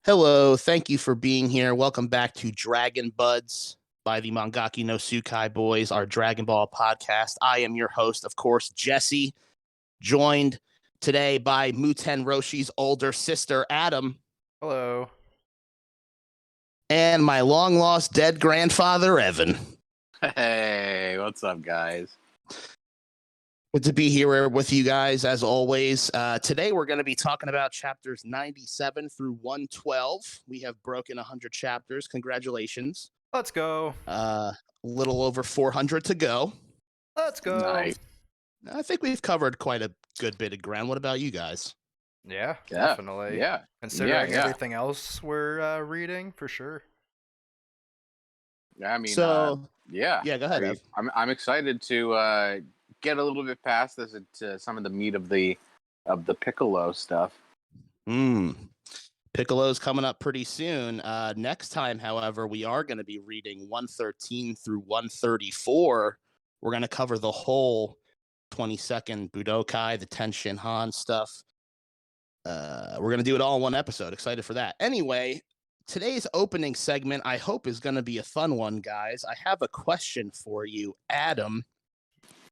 Hello, thank you for being here. Welcome back to Dragon Buds by the Mangaki no Tsukai boys, our Dragon Ball podcast. I am your host, of course, Jesse, joined today by Muten Roshi's older sister, Adam, Hello. and my long lost dead grandfather, Evan. Hey, what's up, guys? Good to be here with you guys, as always. Today, we're going to be talking about chapters 97 through 112. We have broken 100 chapters. Congratulations. Let's go. A little over 400 to go. Let's go. Nice. I think we've covered quite a good bit of ground. What about you guys? Yeah, Yeah, definitely. Yeah. Considering Yeah. everything else we're reading, for sure. I mean, So, yeah. yeah, go ahead, Ev. I'm excited to get a little bit past this to some of the meat of the Piccolo stuff. Piccolo's coming up pretty soon. Next time, however, we are going to be reading 113 through 134. We're going to cover the whole 22nd Budokai, the Ten Shinhan stuff. We're going to do it all in one episode. Excited for that. Anyway, today's opening segment, I hope, is going to be a fun one, guys. I have a question for you, Adam.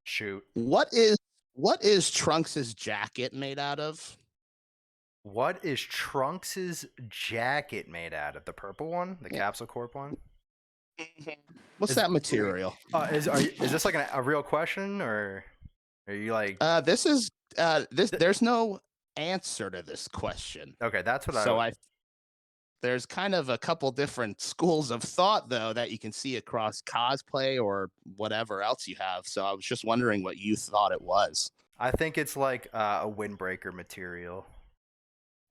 Shoot. What is Trunks's jacket made out of? What is Trunks's jacket made out of? The purple one? The Capsule Corp one? What's that material? Is this like a real question, or are you like... There's no answer to this question. Okay, that's what There's kind of a couple different schools of thought, though, that you can see across cosplay or whatever else you have. So I was just wondering what you thought it was. I think it's like a windbreaker material.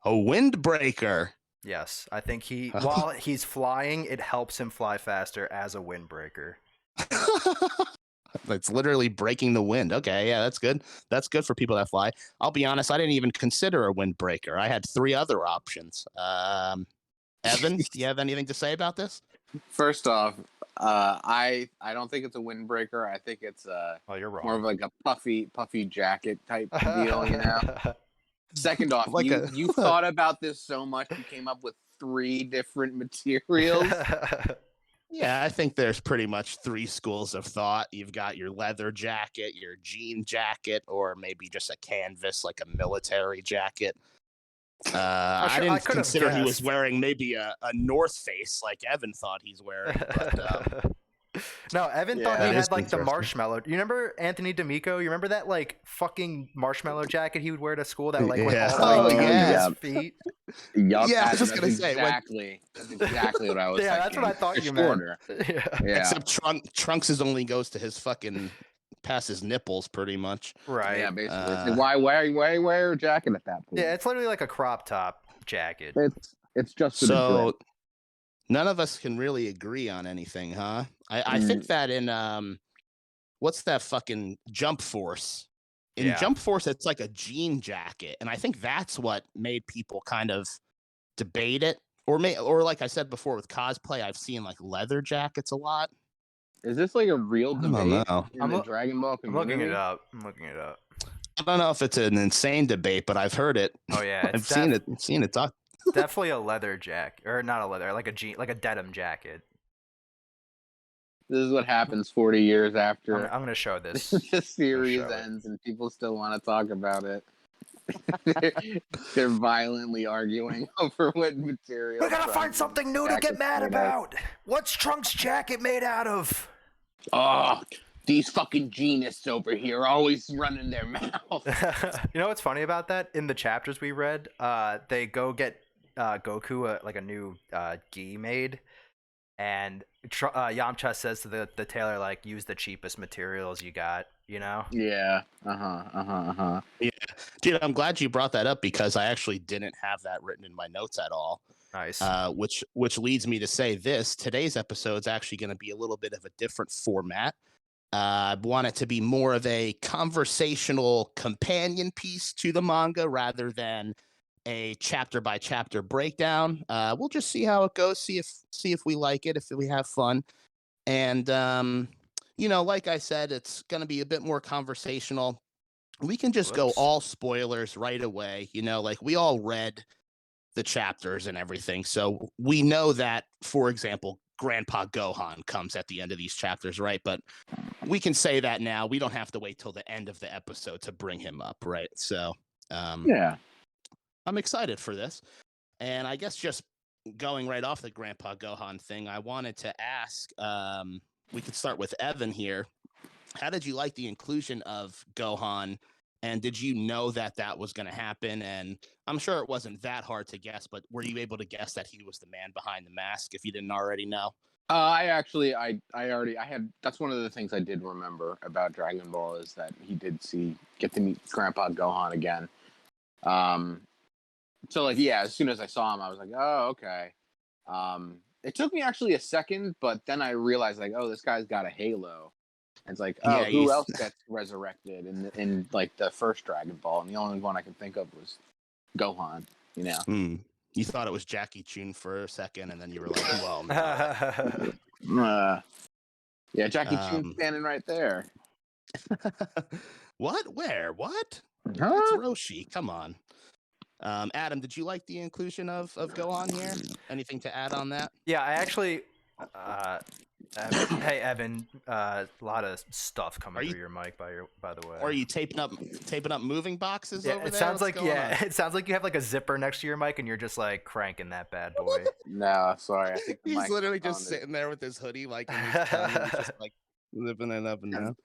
A windbreaker? Yes, I think while he's flying, it helps him fly faster as a windbreaker. It's literally breaking the wind. Okay, yeah, that's good. That's good for people that fly. I'll be honest, I didn't even consider a windbreaker. I had three other options. Evan, do you have anything to say about this? First off, I don't think it's a windbreaker. I think it's you're wrong. more of like a puffy jacket type deal, you know. Second off, Like you thought about this so much, you came up with 3 different materials. Yeah, I think there's pretty much 3 schools of thought. You've got your leather jacket, your jean jacket, or maybe just a canvas, like a military jacket. I didn't consider he was wearing maybe a North Face like Evan thought he's wearing. But, no, Evan thought he that is had like the interesting. marshmallow. You remember Anthony D'Amico? You remember that like fucking marshmallow jacket he would wear to school that like went all the way down his feet? Yup, Yeah, I was just that's gonna say, that's exactly what I was Yeah, thinking. that's what I thought It's you meant. shorter. Yeah. Except Trunks only goes to his fucking past his nipples, pretty much. Right. Yeah, basically. So why wear a jacket at that point? Yeah, it's literally like a crop top jacket. It's just for the So drip. none of us can really agree on anything, huh? I think that in what's that fucking Jump Force? In Jump Force, it's like a jean jacket, and I think that's what made people kind of debate it. Or like I said before with cosplay, I've seen like leather jackets a lot. Is this like a real I don't debate know. in the Dragon Ball I'm community? looking it up. I don't know if it's an insane debate, but I've heard it. Oh yeah, I've seen it talk. Definitely a leather jacket, or not a leather, like a denim jacket. This is what happens 40 years after I'm gonna show this. the series show it. ends and people still want to talk about it. They're violently arguing over what material. We gotta find something new to get mad about. What's Trunks' jacket made out of? Oh, these fucking geniuses over here always running their mouth. You know what's funny about that? In the chapters we read, they go get Goku like a new gi made, and Yamcha says to the tailor, like, use the cheapest materials you got, you know? Yeah. Yeah, dude, I'm glad you brought that up because I actually didn't have that written in my notes at all. Nice. Which leads me to say this: today's episode is actually going to be a little bit of a different format. I want it to be more of a conversational companion piece to the manga rather than a chapter by chapter breakdown. We'll just see how it goes, see if we like it, if we have fun. And like I said, it's going to be a bit more conversational. We can just go all spoilers right away. Like we all read the chapters and everything. So we know that, for example, Grandpa Gohan comes at the end of these chapters, right? But we can say that now. We don't have to wait till the end of the episode to bring him up, right? So Yeah. I'm excited for this. And I guess just going right off the Grandpa Gohan thing, I wanted to ask, we could start with Evan here. How did you like the inclusion of Gohan? And did you know that that was going to happen? And I'm sure it wasn't that hard to guess, but were you able to guess that he was the man behind the mask if you didn't already know? I had. That's one of the things I did remember about Dragon Ball is that he did get to meet Grandpa Gohan again. So like, yeah, as soon as I saw him, I was like, oh, okay. It took me actually a second, but then I realized like, oh, this guy's got a halo. And it's like, oh, Yeah, who else gets resurrected in like the first Dragon Ball? And the only one I could think of was Gohan. You know. You thought it was Jackie Chun for a second, and then you were like, well, no. Yeah, Jackie Chun standing right there. What? Where? What? Huh? That's Roshi. Come on. Adam, did you like the inclusion of Gohan here? Anything to add on that? Yeah, I actually. Hey Evan, a lot of stuff coming through your mic by the way. Or are you taping up moving boxes over it there? sounds like it sounds like you have like a zipper next to your mic and you're just like cranking that bad boy. No, sorry. I think he's literally just sitting there with his hoodie like in his tongue, and he's just like zipping it up and down.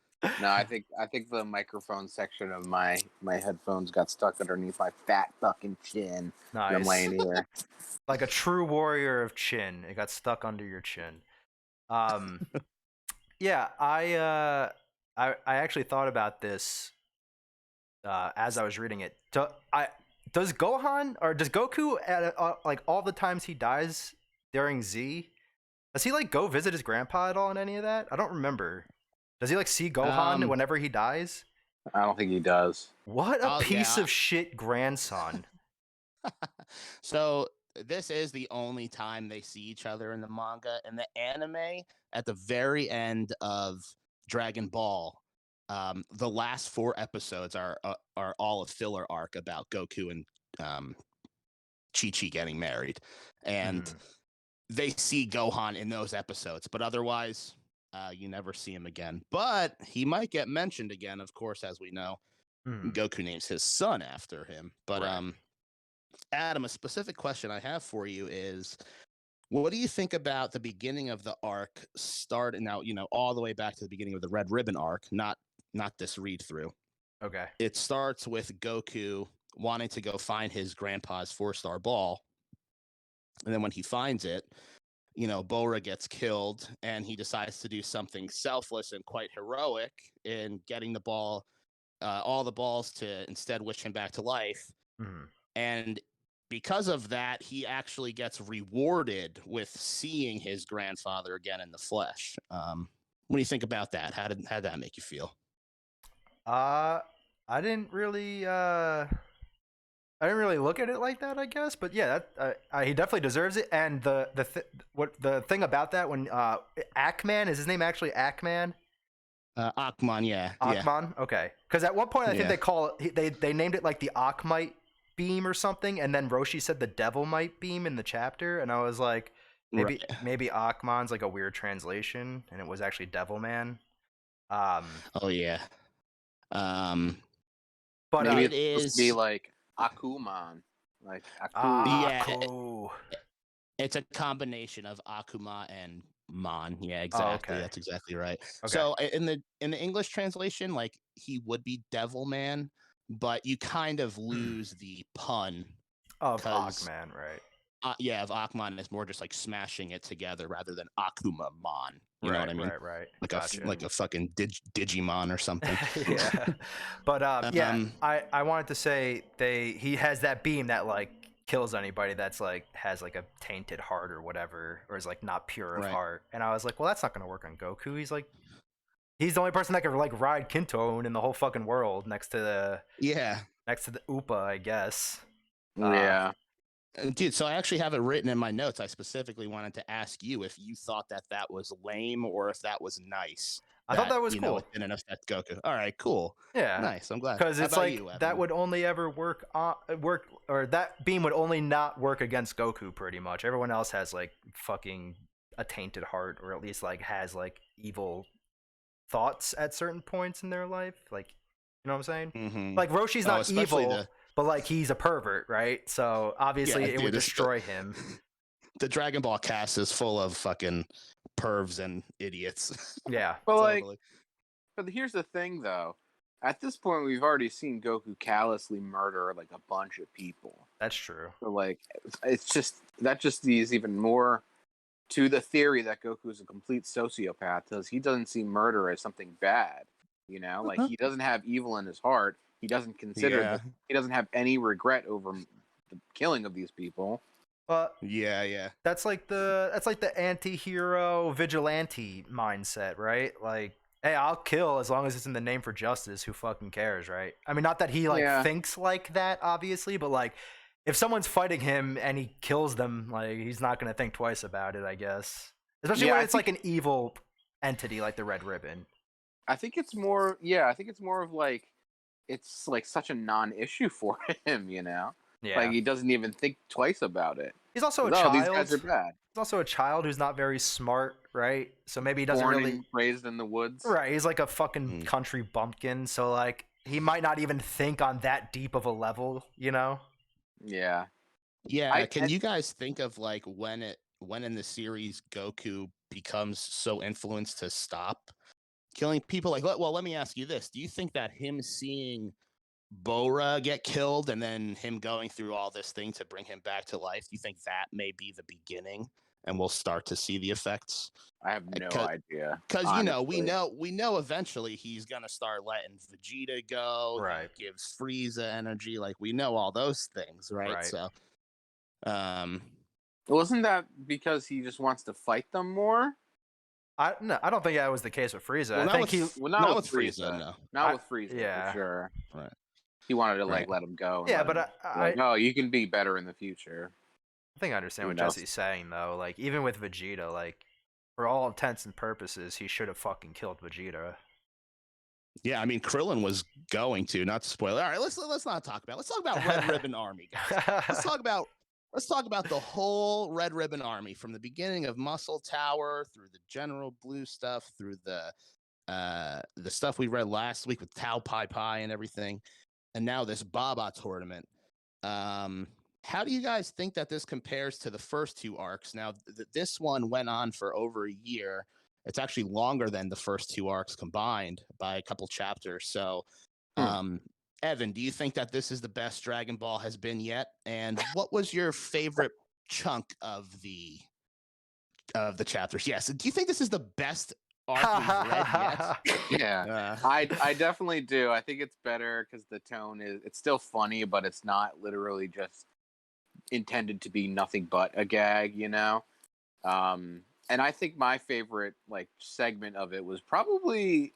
No, I think the microphone section of my headphones got stuck underneath my fat fucking chin. Nice. I'm laying here. Like a true warrior of chin. It got stuck under your chin. Yeah, I actually thought about this as I was reading it. Does Gohan or does Goku at like all the times he dies during Z? Does he like go visit his grandpa at all in any of that? I don't remember. Does he like see Gohan whenever he dies? I don't think he does. What a piece of shit grandson. So this is the only time they see each other in the manga. In the anime, at the very end of Dragon Ball, the last 4 episodes are all a filler arc about Goku and Chi-Chi getting married, and they see Gohan in those episodes, but otherwise, you never see him again. But he might get mentioned again, of course, as we know. Goku names his son after him, but right. Adam, a specific question I have for you is, what do you think about the beginning of the arc starting now, all the way back to the beginning of the Red Ribbon arc, not this read through. Okay. It starts with Goku wanting to go find his grandpa's 4-star ball. And then when he finds it, Bora gets killed and he decides to do something selfless and quite heroic in getting the ball, all the balls to instead wish him back to life. And because of that, he actually gets rewarded with seeing his grandfather again in the flesh. What do you think about that? How did that make you feel? I didn't really look at it like that, I guess. But yeah, he definitely deserves it. And the thing about that when Ackman, is his name actually Ackman? Ackman, yeah. Ackman, yeah. Okay. Because at one point I think they named it like the Ackmite beam or something, and then Roshi said the Devilmite beam in the chapter, and I was like, maybe Ackman's like a weird translation, and it was actually Devilman. Oh yeah. But maybe it is supposed to be like Akuman, like Aku. Yeah, it's a combination of Akuma and Man. Yeah, exactly. Oh, okay. That's exactly right. Okay. So in the English translation, like he would be Devilman, but you kind of lose the pun of Ackman, right? Yeah, of Ackman is more just like smashing it together rather than Akuma Man. You know what I mean? Right. Like gotcha. like a fucking Digimon or something. Yeah. But I wanted to say he has that beam that like kills anybody that's like has like a tainted heart or whatever, or is like not pure of heart. And I was like, well, that's not gonna work on Goku. He's the only person that can like ride Kintoon in the whole fucking world next to the Upa, I guess. Yeah. Dude, so I actually have it written in my notes. I specifically wanted to ask you if you thought that was lame or if that was nice. I thought that was cool. It didn't affect Goku. All right, cool. Yeah, Nice. I'm glad. because How it's about like you, Evan? that would only ever work, or that beam would only not work against Goku. Pretty much, everyone else has like fucking a tainted heart, or at least like has like evil thoughts at certain points in their life. Like, you know what I'm saying? Mhm. Like Roshi's Oh, not especially evil, but like he's a pervert, right? So obviously Yeah, it dude, would this- destroy him. The Dragon Ball cast is full of fucking pervs and idiots. Yeah. But like, Totally. but here's the thing, though. At this point, we've already seen Goku callously murder like a bunch of people. That's true. So like, it's just that just is even more to the theory that Goku is a complete sociopath, because he doesn't see murder as something bad. You know, like he doesn't have evil in his heart. He doesn't consider Yeah. that. He doesn't have any regret over the killing of these people. But Yeah. that's like the anti-hero vigilante mindset, right? Like, hey, I'll kill as long as it's in the name for justice. Who fucking cares, right? I mean, not that he like Yeah. thinks like that, obviously, but like if someone's fighting him and he kills them, like he's not gonna think twice about it, I guess. Especially Yeah, when I it's like an evil entity like the Red Ribbon. I think it's more. Yeah, I think it's more of like it's like such a non-issue for him. You know, Yeah. like he doesn't even think twice about it. He's also a Oh, child. these guys are bad. He's also a child who's not very smart, right? So maybe he doesn't Born really. and raised in the woods. Right, he's like a fucking Mhm. country bumpkin, so like he might not even think on that deep of a level, you know? Yeah. Yeah. Can I- you guys think of like when in the series Goku becomes so influenced to stop killing people? Like, let me ask you this: do you think that him seeing Bora get killed and then him going through all this thing to bring him back to life, do you think that may be the beginning, and we'll start to see the effects? I have no idea. Because we honestly. know eventually he's gonna start letting Vegeta go. Right. He gives Frieza energy. Like, we know all those things, right? Right. So, Wasn't that because he just wants to fight them more? No, I don't think that was the case with Frieza. well, I not think with, he Well, not with Frieza, no. Not with Frieza, yeah. for sure. Right. He wanted to like Right. let him go. and Yeah, let but him, like, no, you can be better in the future. I think I understand what Who knows? Jesse's saying though. Like even with Vegeta, like for all intents and purposes, he should have fucking killed Vegeta. Yeah, I mean, Krillin was going to, not to spoil it. All right, let's not talk about. Let's talk about Red Ribbon Army, guys. Let's talk about the whole Red Ribbon Army, from the beginning of Muscle Tower through the General Blue stuff, through the stuff we read last week with Tao Pai Pai and everything, and now this Baba tournament. How do you guys think that this compares to the first two arcs? Now, this one went on for over a year. It's actually longer than the first two arcs combined by a couple chapters. So, Evan, do you think that this is the best Dragon Ball has been yet? And what was your favorite chunk of the chapters? Yes. Do you think this is the best arc we've read yet? Yeah, I definitely do. I think it's better because the tone it's still funny, but it's not literally just intended to be nothing but a gag, you know. And I think my favorite like segment of it was probably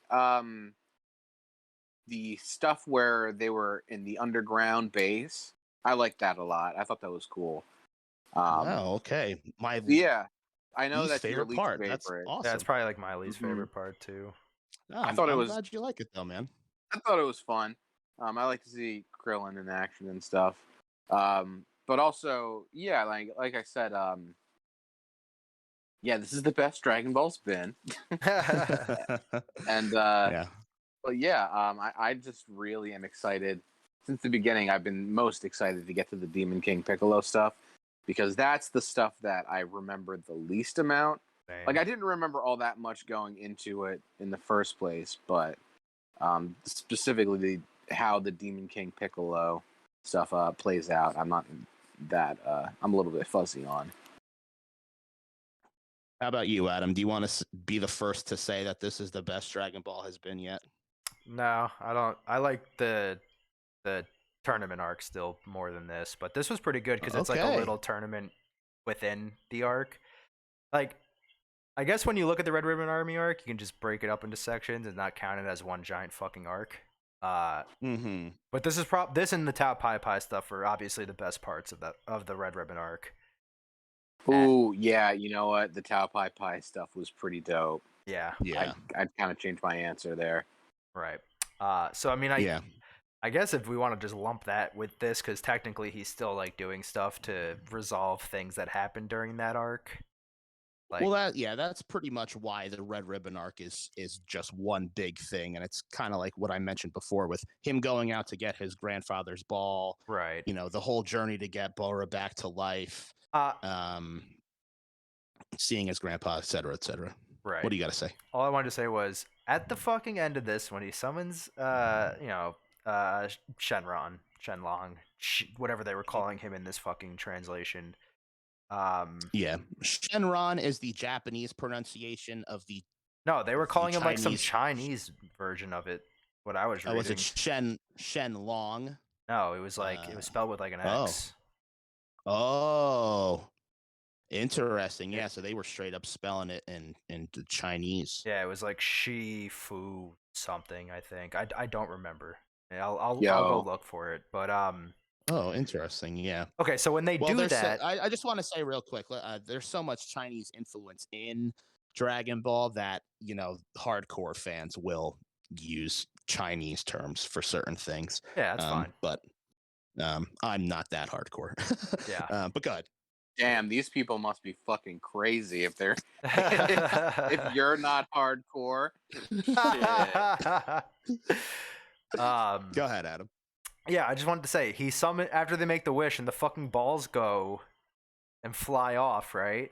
the stuff where they were in the underground base. I liked that a lot. I thought that was cool. Oh, okay. Yeah, I know least that's your favorite least part. favorite. That's awesome. That's probably like my least Mhm. favorite part too. No, I thought it I'm was- glad you like it though, man. I thought it was fun. I like to see Krillin in action and stuff. But also, yeah, like I said, yeah, this is the best Dragon Ball's been. And Yeah. but yeah, I just really am excited. Since the beginning, I've been most excited to get to the Demon King Piccolo stuff, because that's the stuff that I remembered the least amount. Like, I didn't remember all that much going into it in the first place, but specifically how the Demon King Piccolo stuff plays out, I'm not that I'm a little bit fuzzy on. How about you, Adam? Do you want to be the first to say that this is the best Dragon Ball has been yet? No, I don't. I like the tournament arc still more than this, but this was pretty good because it's like a Okay. little tournament within the arc. Like, I guess when you look at the Red Ribbon Army arc, you can just break it up into sections and not count it as one giant fucking arc. Mm-hmm. But this is this and the Tao Pai Pai stuff are obviously the best parts of the Red Ribbon arc. Ooh, yeah, you know what? The Tao Pai Pai stuff was pretty dope. Yeah. Yeah. I'd kind of change my answer there. Right. So I mean, Yeah. I guess if we want to just lump that with this, because technically he's still like doing stuff to resolve things that happened during that arc. Like, Well, that's pretty much why the Red Ribbon arc is just one big thing, and it's kind of like what I mentioned before with him going out to get his grandfather's ball. right. You know, the whole journey to get Bora back to life, seeing his grandpa, etc., etc. Right. What do you got to say? All I wanted to say was at the fucking end of this, when he summons, Shenron, Shenlong, whatever they were calling him in this fucking translation. Yeah, Shenron is the Japanese pronunciation of the. No, they were calling him like some Chinese- Chinese version of it. What I was reading. Oh, was it Shenlong? No, it was like it was spelled with like an oh. X. Oh, interesting. Yeah, so they were straight up spelling it in the Chinese. Yeah, it was like Shi Fu something. I think I don't remember. Yeah, I'll go look for it. But Oh, interesting. Yeah. Okay, so when they do that, I just want to say real quick, there's so much Chinese influence in Dragon Ball that, you know, hardcore fans will use Chinese terms for certain things. Yeah, that's fine. But I'm not that hardcore. Yeah. But go ahead. Damn, these people must be fucking crazy if they're if you're not hardcore. Go ahead, Adam. Yeah, I just wanted to say he summoned after they make the wish and the fucking balls go and fly off, right?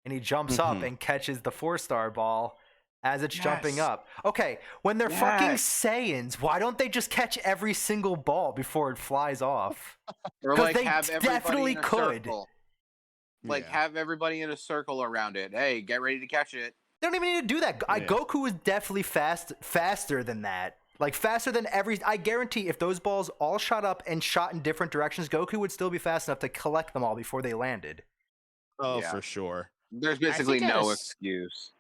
And he jumps up and catches the 4-star ball as it's jumping up. Okay, when they're fucking Saiyans, why don't they just catch every single ball before it flies off? Or like they have everybody definitely in a could. circle. Like have everybody in a circle around it. Hey, get ready to catch it. They don't even need to do that. Goku was definitely faster than that. Like faster than I guarantee if those balls all shot up and shot in different directions, Goku would still be fast enough to collect them all before they landed. Oh, for sure. There's basically no excuse.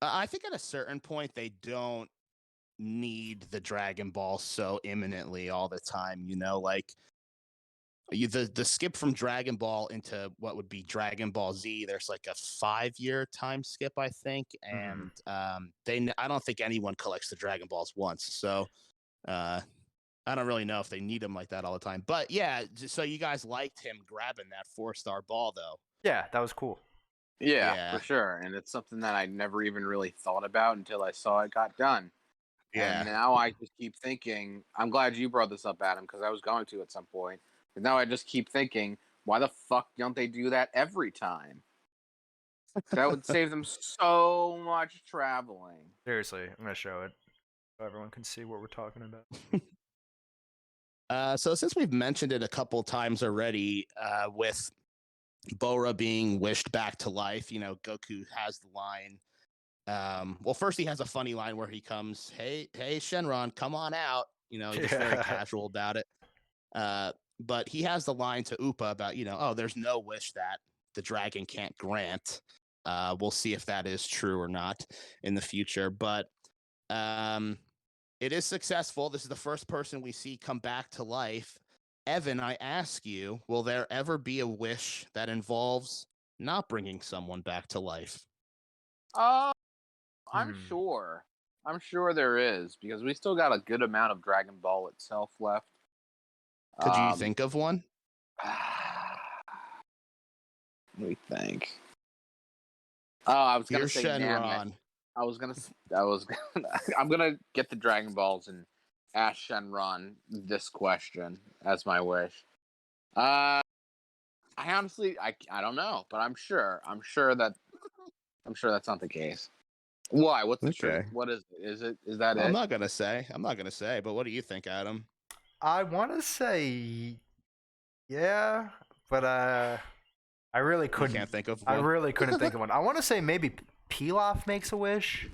I think at a certain point they don't need the Dragon Ball so imminently all the time, you know, like the skip from Dragon Ball into what would be Dragon Ball Z, there's like a 5-year time skip, I think, and I don't think anyone collects the Dragon Balls once, so I don't really know if they need them like that all the time. But yeah, so you guys liked him grabbing that 4-star ball, though? Yeah, that was cool. Yeah, for sure, and it's something that I never even really thought about until I saw it got done. Yeah, and now I just keep thinking. I'm glad you brought this up, Adam, because I was going to at some point. But now I just keep thinking, why the fuck don't they do that every time? That would save them so much traveling. Seriously, I'm gonna show it so everyone can see what we're talking about. So since we've mentioned it a couple times already, with Bora being wished back to life, you know, Goku has the line. Well, first he has a funny line where he comes, hey, Shenron, come on out. You know, he's very casual about it. But he has the line to Upa about, you know, oh, there's no wish that the dragon can't grant. We'll see if that is true or not in the future. But it is successful. This is the first person we see come back to life. Evan, I ask you, will there ever be a wish that involves not bringing someone back to life? I'm sure. I'm sure there is, because we still got a good amount of Dragon Ball itself left. Could you think of one? Let me think. Oh, I was gonna say Shenron. I'm gonna get the Dragon Balls and ask Shenron this question as my wish. I honestly, I don't know, but I'm sure that's not the case. Why? What's the truth? What is it? Is that it? I'm not gonna say, but what do you think, Adam? I want to say, yeah, but I really couldn't. You can't think of one? I really couldn't think of one. I want to say maybe Pilaf makes a wish.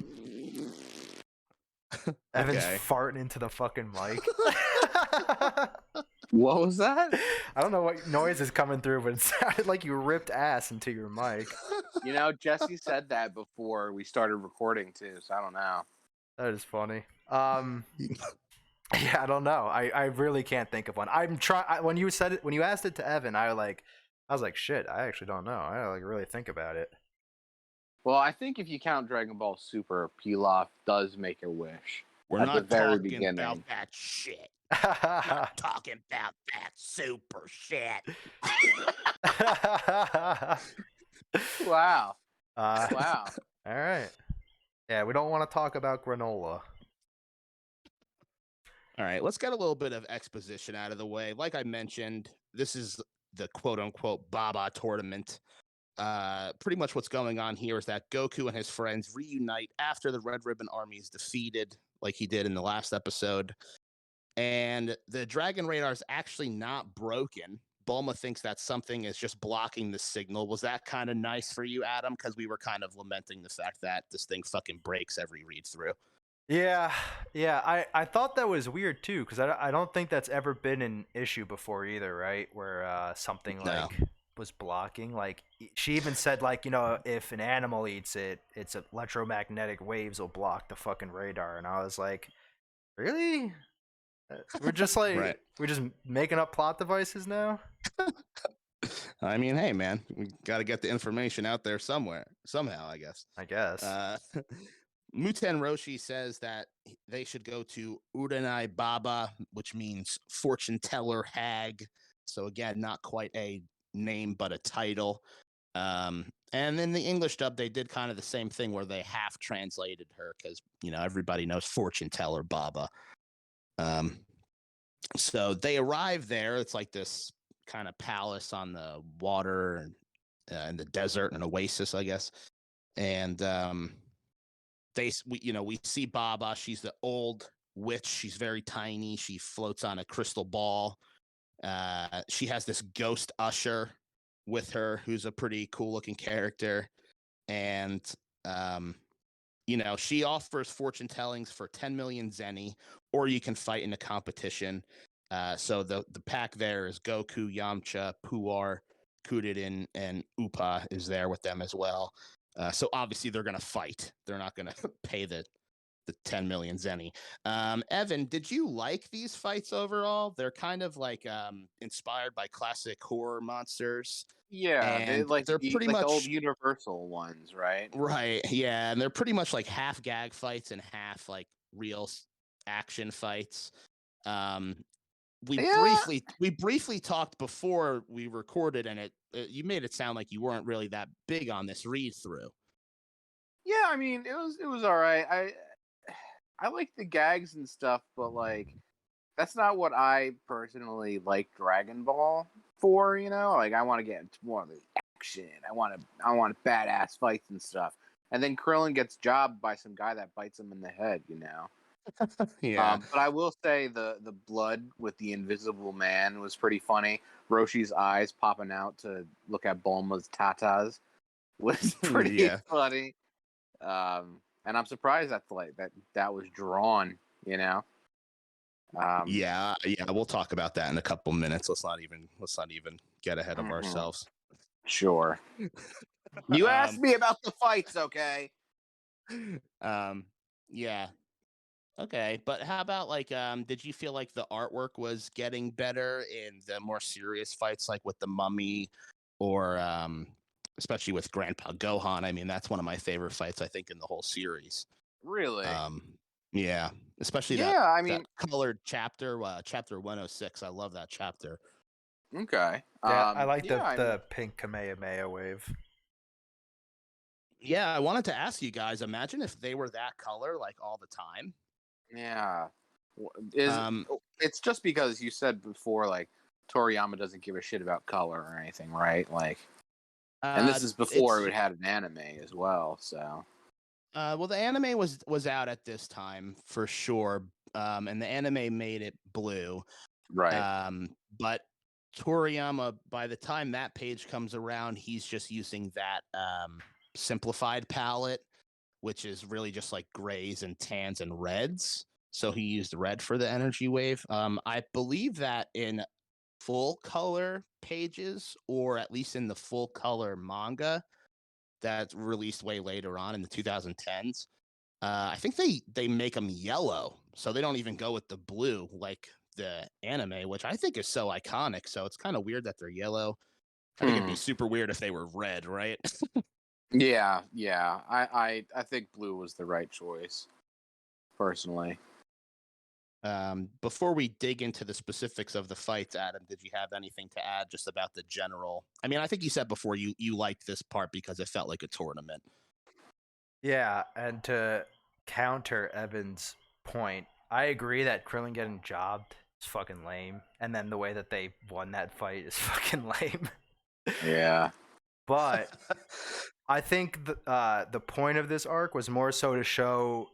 Evan's farting into the fucking mic. What was that? I don't know what noise is coming through, but it sounded like you ripped ass into your mic. You know, Jesse said that before we started recording too, so I don't know. That is funny. Yeah, I don't know. I really can't think of one. I'm trying. When you asked it to Evan, I was like, shit. I actually don't know. I gotta really think about it. Well, I think if you count Dragon Ball Super, Pilaf does make a wish We're at the not very talking beginning. about that shit. Not talking about that super shit. Wow. Wow. Wow. All right. Yeah, we don't want to talk about granola. All right, let's get a little bit of exposition out of the way. Like I mentioned, this is the quote-unquote Baba tournament. Pretty much what's going on here is that Goku and his friends reunite after the Red Ribbon Army is defeated, like he did in the last episode. And the Dragon Radar is actually not broken. Bulma thinks that something is just blocking the signal. Was that kind of nice for you, Adam? Because we were kind of lamenting the fact that this thing fucking breaks every read through. Yeah, I thought that was weird too, because I don't think that's ever been an issue before either, right? Where something No. like was blocking. Like she even said, like, you know, if an animal eats it, its electromagnetic waves will block the fucking radar. And I was like, really? We're just like Right. we're just making up plot devices now. I mean, hey, man, we got to get the information out there somewhere, somehow, I guess. I guess. Muten Roshi says that they should go to Uranai Baba, which means fortune teller hag. So again, not quite a name, but a title. And in the English dub, they did kind of the same thing where they half translated her because, you know, everybody knows fortune teller Baba. So they arrive there. It's like this kind of palace on the water in the desert, an oasis, I guess. And we see Baba. She's the old witch. She's very tiny. She floats on a crystal ball. She has this ghost usher with her, who's a pretty cool looking character. And she offers fortune tellings for 10 million zeni, or you can fight in a competition. So the pack there is Goku, Yamcha, Puar, Kuririn, and Upa is there with them as well. So obviously they're going to fight. They're not going to pay the 10 million zeni. Evan, did you like these fights overall? They're kind of like inspired by classic horror monsters. Yeah, And they're pretty the much old Universal ones, right? right. Yeah, and they're pretty much like half gag fights and half like real action fights. We briefly talked before we recorded, and you made it sound like you weren't really that big on this read through. Yeah, I mean, it was all right. I like the gags and stuff, but like that's not what I personally like Dragon Ball for. You know, like I want to get into more of the action. I want badass fights and stuff. And then Krillin gets jobbed by some guy that bites him in the head. You know. Yeah. But I will say the blood with the Invisible Man was pretty funny. Roshi's eyes popping out to look at Bulma's tatas was pretty funny. And I'm surprised that was drawn. You know. Yeah. We'll talk about that in a couple minutes. Let's not even get ahead of ourselves. Sure. You asked me about the fights, okay? Yeah. Okay, but how about like did you feel like the artwork was getting better in the more serious fights like with the mummy or especially with Grandpa Gohan? I mean, that's one of my favorite fights I think in the whole series. Really? Yeah, especially that colored chapter, chapter 106. I love that chapter. Okay. Yeah, I like the pink Kamehameha wave. Yeah, I wanted to ask you guys, imagine if they were that color like all the time. Yeah. It's just because you said before, like, Toriyama doesn't give a shit about color or anything, right? Like, and this is before it had an anime as well, so. Well, the anime was out at this time for sure, and the anime made it blue. Right. But Toriyama, by the time that page comes around, he's just using that simplified palette, which is really just like grays and tans and reds. So he used red for the energy wave. I believe that in full color pages, or at least in the full color manga that's released way later on in the 2010s, I think they make them yellow, so they don't even go with the blue like the anime, which I think is so iconic. So it's kind of weird that they're yellow. I think it'd be super weird if they were red, right? Yeah, yeah. I think blue was the right choice, personally. Before we dig into the specifics of the fights, Adam, did you have anything to add just about the general? I mean, I think you said before you liked this part because it felt like a tournament. Yeah, and to counter Evan's point, I agree that Krillin getting jobbed is fucking lame, and then the way that they won that fight is fucking lame. Yeah. But I think the point of this arc was more so to show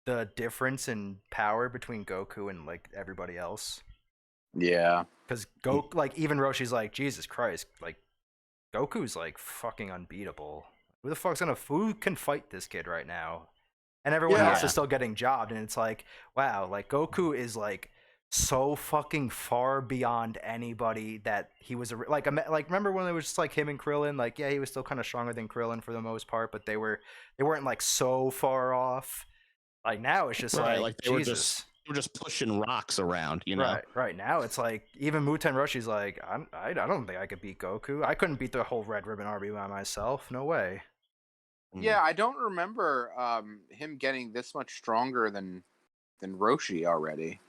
the difference in power between Goku and like everybody else. Yeah. Because like even Roshi's like, Jesus Christ, like Goku's like fucking unbeatable. Who can fight this kid right now? And everyone else Yeah. is still getting jobbed, and it's like, wow, like Goku is like so fucking far beyond anybody that he was like remember when it was just like him and Krillin, like yeah, he was still kind of stronger than Krillin for the most part, but they weren't like so far off. Like now it's just Right, like they Jesus. were just pushing rocks around, you know. Right now it's like even Muten Roshi's like I don't think I could beat Goku. I couldn't beat the whole Red Ribbon Army by myself. No way. Yeah, I don't remember him getting this much stronger than Roshi already.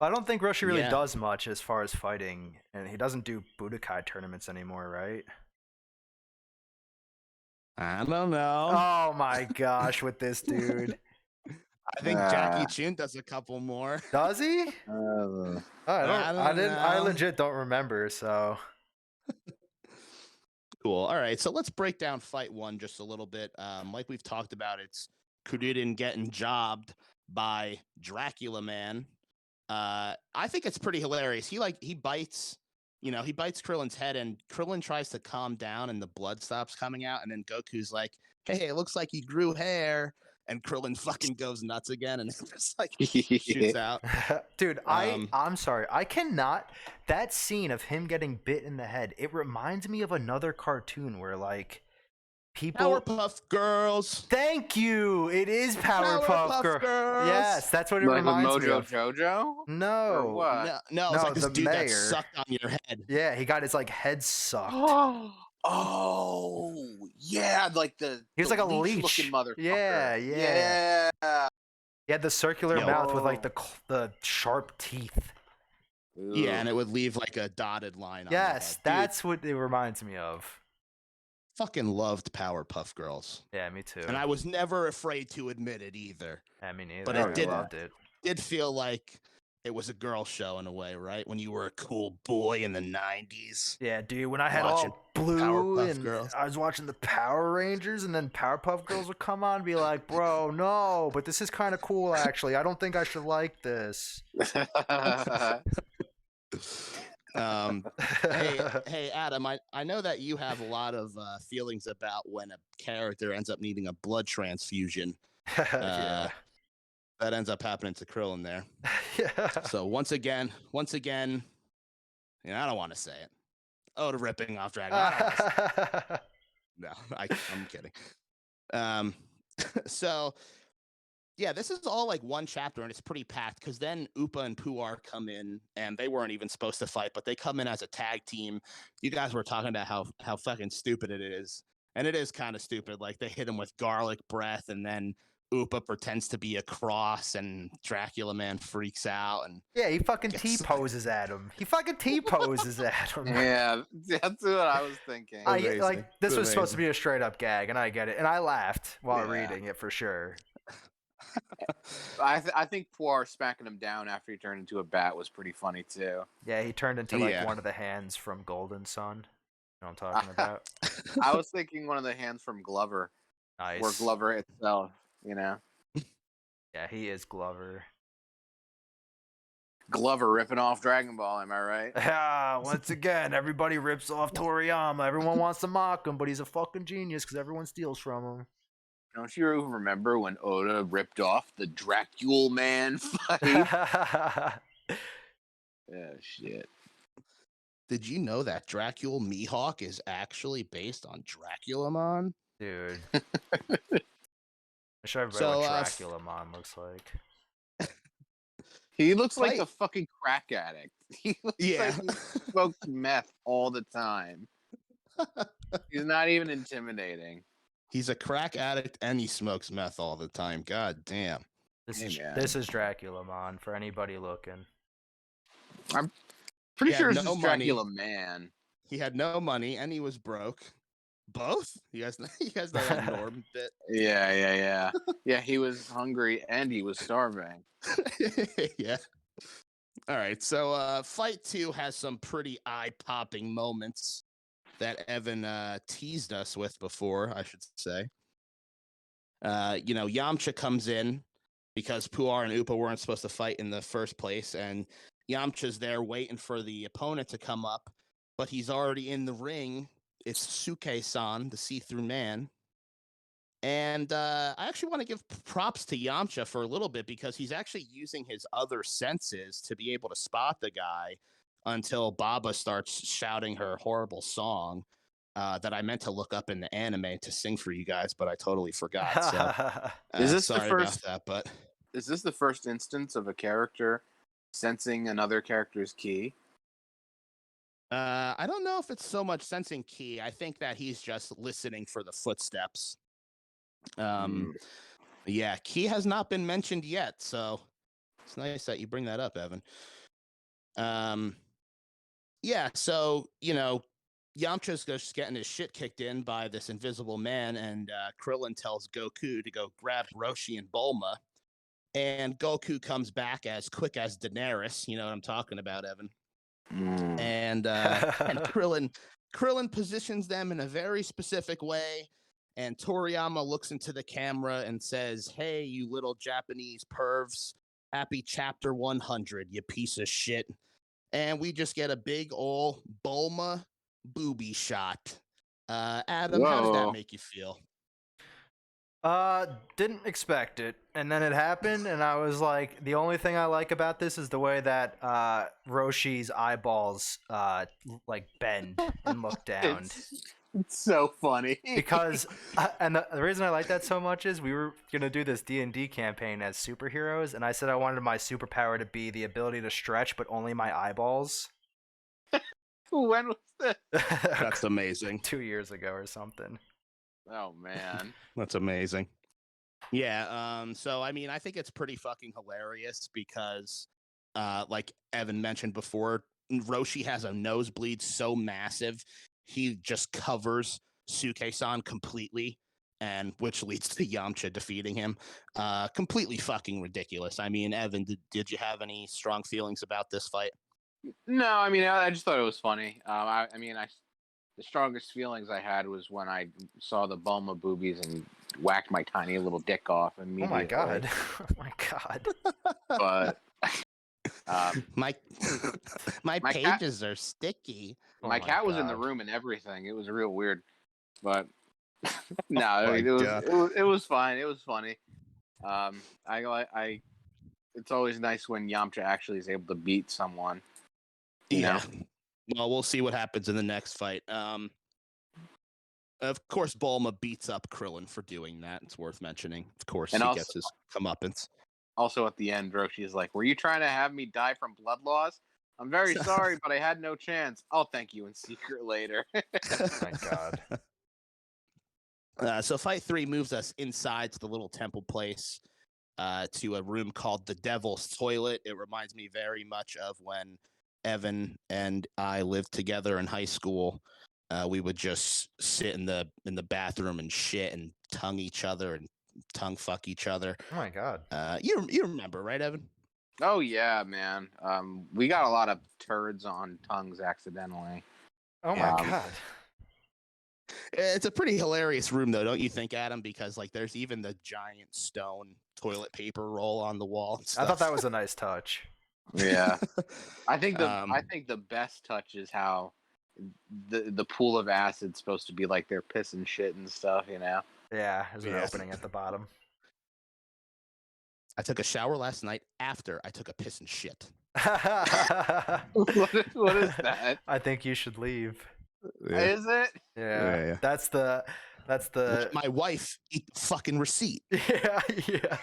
I don't think Roshi really Yeah. does much as far as fighting, and he doesn't do Budokai tournaments anymore, right? I don't know. Oh my gosh, with this dude. I think Jackie Chun does a couple more. Does he? I know. legit don't remember, so Cool. All right, so let's break down fight one just a little bit. Like we've talked about, it's Kuririn getting jobbed by Dracula Man. I think it's pretty hilarious. He bites, he bites Krillin's head, and Krillin tries to calm down, and the blood stops coming out, and then Goku's like, "Hey, it looks like he grew hair," and Krillin fucking goes nuts again, and just like shoots out. dude, I'm sorry. I cannot that scene of him getting bit in the head, it reminds me of another cartoon where like people Powerpuff Girls. Thank you. It is Powerpuff Girls. Yes, that's what it Like reminds with me Mojo of. Jojo? Or No. what? No, it's like this the dude that mayor. sucked on your head. Yeah, he got his like head sucked. Oh, yeah, like the He was like a leech. looking motherfucker. Yeah. He had the circular mouth with like Yo. the sharp teeth. Yeah, and it would leave like a dotted line on Yes, the head. that's what it reminds me of. Fucking loved Powerpuff Girls. Yeah, me too. And I was never afraid to admit it either. Yeah, me neither. But I it loved it. did feel like it was a girl show in a way, right? When you were a cool boy in the 90s. Yeah, dude, when I had Watching all blue Powerpuff and Girls. I was watching the Power Rangers, and then Powerpuff Girls would come on and be like, bro, no, but this is kind of cool, actually. I don't think I should like this. Hey, Adam, I know that you have a lot of feelings about when a character ends up needing a blood transfusion. Yeah. That ends up happening to Krillin there. Yeah. So once again, I don't want to say it. Oh, the ripping off Dragon. No, I'm kidding. So yeah, this is all like one chapter, and it's pretty packed because then Upa and Puar come in, and they weren't even supposed to fight, but they come in as a tag team. You guys were talking about how fucking stupid it is, and it is kind of stupid. Like they hit him with garlic breath, and then Upa pretends to be a cross, and Dracula Man freaks out, and Yeah, he fucking T-poses at him. Yeah, that's what I was thinking. This was supposed to be a straight up gag, and I get it, and I laughed while reading it for sure. I think Puar smacking him down after he turned into a bat was pretty funny too. Yeah, he turned into like one of the hands from Golden Sun. You know what I'm talking about? I was thinking one of the hands from Glover. Nice. Or Glover itself, you know. Yeah, he is Glover. Glover ripping off Dragon Ball, am I right? Yeah, once again, everybody rips off Toriyama. Everyone wants to mock him, but he's a fucking genius because everyone steals from him. Don't you remember when Oda ripped off the Dracula Man fight? Yeah, shit. did you know that Dracula Mihawk is actually based on Draculamon? dude. I show everybody what Draculamon looks like. He looks like a fucking crack addict. He looks Yeah. like he smokes meth all the time. He's not even intimidating. He's a crack addict and he smokes meth all the time. God damn. This is Dracula, man. For anybody looking, I'm pretty He sure had this no is money. Dracula Man. He had no money and he was broke. Both? He has that like, Norm bit. Yeah. Yeah, he was hungry and he was starving. Yeah. All right. So fight 2 has some pretty eye-popping moments that Evan teased us with before, I should say. Yamcha comes in because Puar and Upa weren't supposed to fight in the first place, and Yamcha's there waiting for the opponent to come up, but he's already in the ring. It's Tsukai-san, the see-through man. And I actually want to give props to Yamcha for a little bit because he's actually using his other senses to be able to spot the guy until Baba starts shouting her horrible song that I meant to look up in the anime to sing for you guys, but I totally forgot. So Is this sorry the first? about that, but Is this the first instance of a character sensing another character's ki? I don't know if it's so much sensing ki. I think that he's just listening for the footsteps. Yeah, ki has not been mentioned yet, so it's nice that you bring that up, Evan. Yeah, so Yamcha's just getting his shit kicked in by this invisible man, and Krillin tells Goku to go grab Roshi and Bulma, and Goku comes back as quick as Daenerys. You know what I'm talking about, Evan? And Krillin positions them in a very specific way, and Toriyama looks into the camera and says, "Hey, you little Japanese pervs, happy chapter 100, you piece of shit." And we just get a big ol' Bulma booby shot. Adam, how did that make you feel? Didn't expect it, and then it happened, and I was like, the only thing I like about this is the way that Roshi's eyeballs like bend and look down. It's so funny Because and the reason I like that so much is we were gonna do this D&D campaign as superheroes, and I said I wanted my superpower to be the ability to stretch, but only my eyeballs. When was this? That's amazing. 2 years ago or something. Oh man, that's amazing. Yeah. So I mean, I think it's pretty fucking hilarious because, like Evan mentioned before, Roshi has a nosebleed so massive he just covers Suke-san completely, and which leads to Yamcha defeating him. Completely fucking ridiculous. I mean, Evan, did you have any strong feelings about this fight? No, I mean, I just thought it was funny. The strongest feelings I had was when I saw the Bulma boobies and whacked my tiny little dick off immediately. Oh my god! Oh my god! But my pages are sticky. My cat was in the room and everything. It was real weird, but no, I mean, it was fine. It was funny. It's always nice when Yamcha actually is able to beat someone. You know? Well, we'll see what happens in the next fight. Of course, Bulma beats up Krillin for doing that. It's worth mentioning. Of course, and he gets his comeuppance. Also, at the end, Roshi is like, "Were you trying to have me die from blood loss? I'm very sorry, but I had no chance. I'll thank you in secret later." Oh my god. So fight 3 moves us inside to the little temple place, to a room called the Devil's Toilet. It reminds me very much of when Evan and I lived together in high school. We would just sit in the bathroom and shit and tongue each other and tongue fuck each other. Oh my god. You remember, right, Evan? Oh yeah, man. We got a lot of turds on tongues accidentally. Oh my god. It's a pretty hilarious room, though, don't you think, Adam? Because like, there's even the giant stone toilet paper roll on the wall. I thought that was a nice touch. Yeah, I think the best touch is how the pool of acid's supposed to be like their piss and shit and stuff, you know? Yeah, there's an opening at the bottom. I took a shower last night after I took a piss and shit. What is that? I think you should leave. Yeah. Is it? Yeah. That's the my wife eat the fucking receipt. Yeah.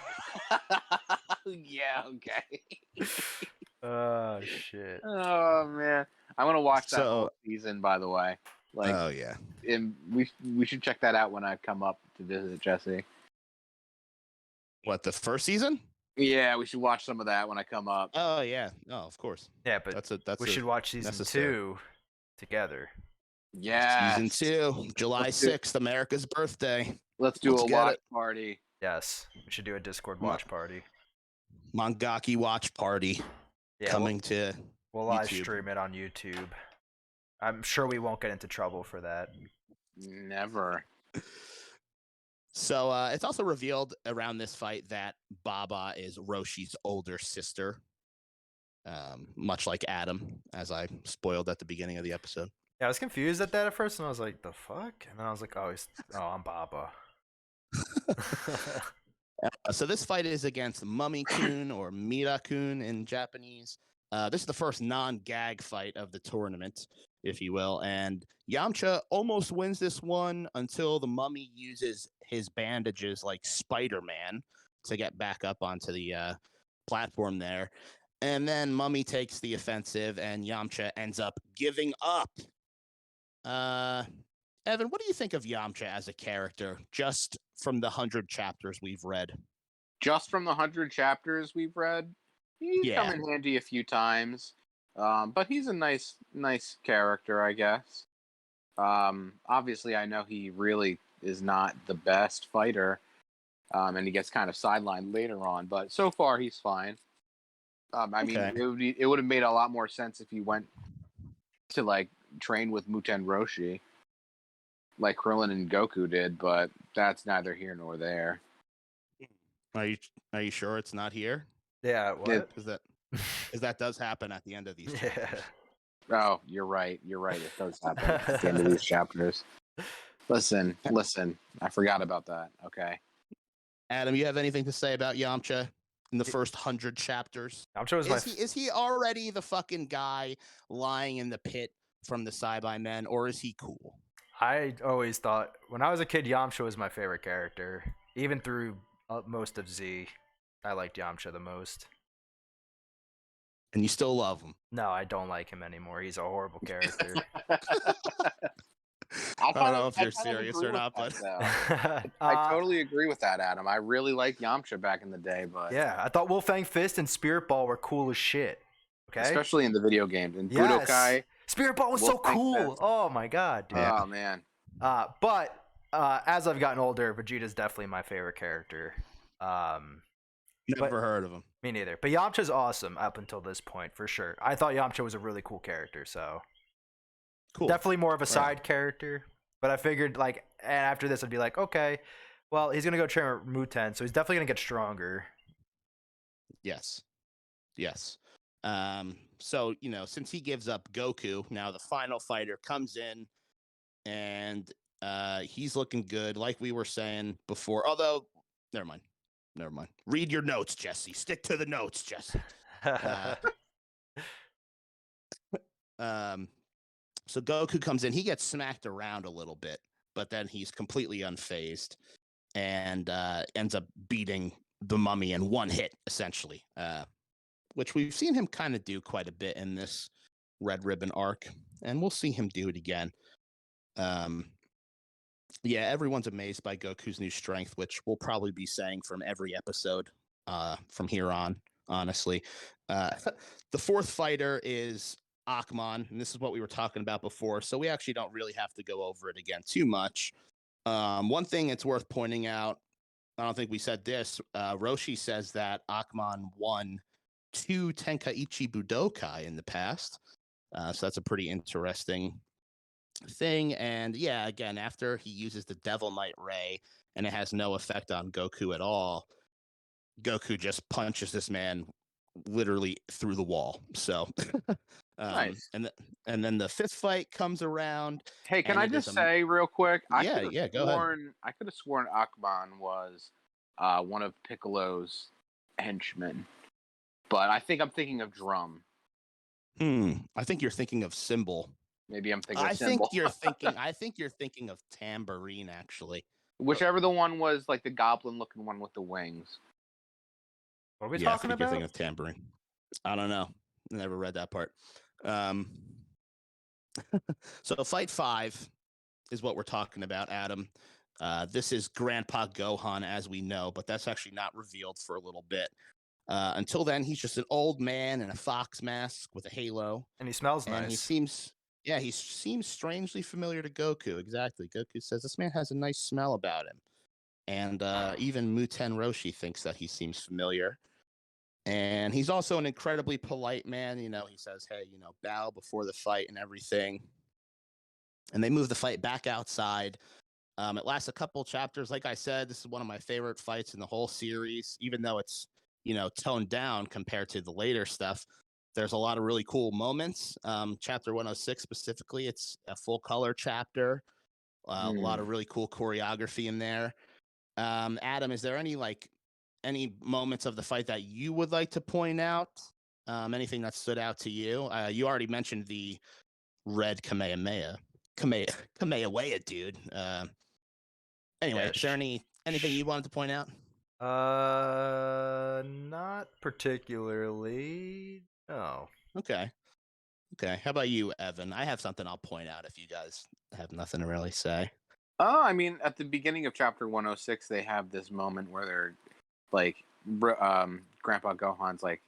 Yeah, okay. Oh shit. Oh man. I want to watch that whole season, by the way. Like, Oh yeah. we should check that out when I come up to visit Jesse. What, the first season? Yeah, we should watch some of that when I come up. Oh yeah. No, of course. Yeah, but we should watch season necessary. 2 together. Yeah, Season 2, July 6th, America's birthday. Let's do a get watch it. party. Yes, we should do a Discord watch party. Mangaki watch party coming to We'll YouTube. live stream it on YouTube. I'm sure we won't get into trouble for that. Never. So it's also revealed around this fight that Baba is Roshi's older sister, much like Adam, as I spoiled at the beginning of the episode. Yeah, I was confused at that at first, and I was like, "The fuck?" And then I was like, "Oh, I'm Baba." So this fight is against Mummy-kun or Mira-kun in Japanese. This is the first non-gag fight of the tournament, if you will. And Yamcha almost wins this one until the Mummy uses his bandages like Spider-Man to get back up onto the platform there. And then Mummy takes the offensive and Yamcha ends up giving up. Evan, what do you think of Yamcha as a character, just from the 100 chapters we've read? Just from the 100 chapters we've read, he's come in handy a few times. But he's a nice character, I guess. Obviously, I know he really is not the best fighter, and he gets kind of sidelined later on. But so far, he's fine. I mean, it would have made a lot more sense if he went to like train with Muten Roshi, like Krillin and Goku did. But that's neither here nor there. Are you sure it's not here? Yeah, what? Because that does happen at the end of these chapters. Oh, you're right. It does happen at the end of these chapters. Listen. I forgot about that. Okay. Adam, you have anything to say about Yamcha in the first 100 chapters? Yamcha was is he already the fucking guy lying in the pit from the Cybermen, or is he cool? I always thought, when I was a kid, Yamcha was my favorite character. Even through most of Z, I liked Yamcha the most. And you still love him? No, I don't like him anymore. He's a horrible character. I don't know if you're serious or not, but I totally agree with that, Adam. I really liked Yamcha back in the day, but yeah, I thought Wolfang Fist and Spirit Ball were cool as shit. Okay, especially in the video games. And Budokai, Spirit Ball was so cool. Fist. Oh my god, dude. Oh man. But as I've gotten older, Vegeta's definitely my favorite character. Never heard of him. Me neither. But Yamcha's awesome up until this point, for sure. I thought Yamcha was a really cool character, so cool. Definitely more of a side character. But I figured, like, and after this, I'd be like, okay, well, he's gonna go train with Muten, so he's definitely gonna get stronger. Yes. So since he gives up Goku, now the final fighter comes in, and he's looking good, like we were saying before. Although, never mind. Read your notes, Jesse. Stick to the notes, Jesse. So Goku comes in. He gets smacked around a little bit, but then he's completely unfazed and ends up beating the Mummy in one hit, essentially, which we've seen him kind of do quite a bit in this Red Ribbon arc, and we'll see him do it again. Yeah, everyone's amazed by Goku's new strength, which we'll probably be saying from every episode from here on, honestly. The fourth fighter is Akmon, and this is what we were talking about before, so we actually don't really have to go over it again too much. One thing it's worth pointing out, I don't think we said this, Roshi says that Akmon won 2 Tenkaichi Budokai in the past, so that's a pretty interesting thing. And yeah, again, after he uses the Devil Knight Ray and it has no effect on Goku at all, Goku just punches this man literally through the wall. So nice. And then the fifth fight comes around. Hey, can I just say real quick? Go ahead. I could have sworn Akmon was one of Piccolo's henchmen, but I think I'm thinking of Drum. I think you're thinking of Symbol. Maybe I'm thinking of Symbol. I think you're thinking of Tambourine, actually. Whichever the one was, like the goblin-looking one with the wings. What are we talking about? You're thinking of Tambourine. I don't know. Never read that part. So fight 5 is what we're talking about, Adam. This is Grandpa Gohan as we know, but that's actually not revealed for a little bit. Until then, he's just an old man in a fox mask with a halo. And he smells and nice. he seems strangely familiar to Goku. Exactly. Goku says this man has a nice smell about him. And even Muten Roshi thinks that he seems familiar. And he's also an incredibly polite man. You know, he says, hey, you know, bow before the fight and everything. And they move the fight back outside. It lasts a couple chapters. Like I said, this is one of my favorite fights in the whole series, even though it's, you know, toned down compared to the later stuff. There's a lot of really cool moments. Chapter 106 specifically, it's a full color chapter. A lot of really cool choreography in there. Adam, is there any moments of the fight that you would like to point out? Anything that stood out to you? You already mentioned the red Kamehameha, dude. Anyway, Yeah, is there anything you wanted to point out? Not particularly. No. Okay. How about you, Evan? I have something I'll point out if you guys have nothing to really say. I mean, at the beginning of chapter 106, they have this moment where they're like, Grandpa Gohan's like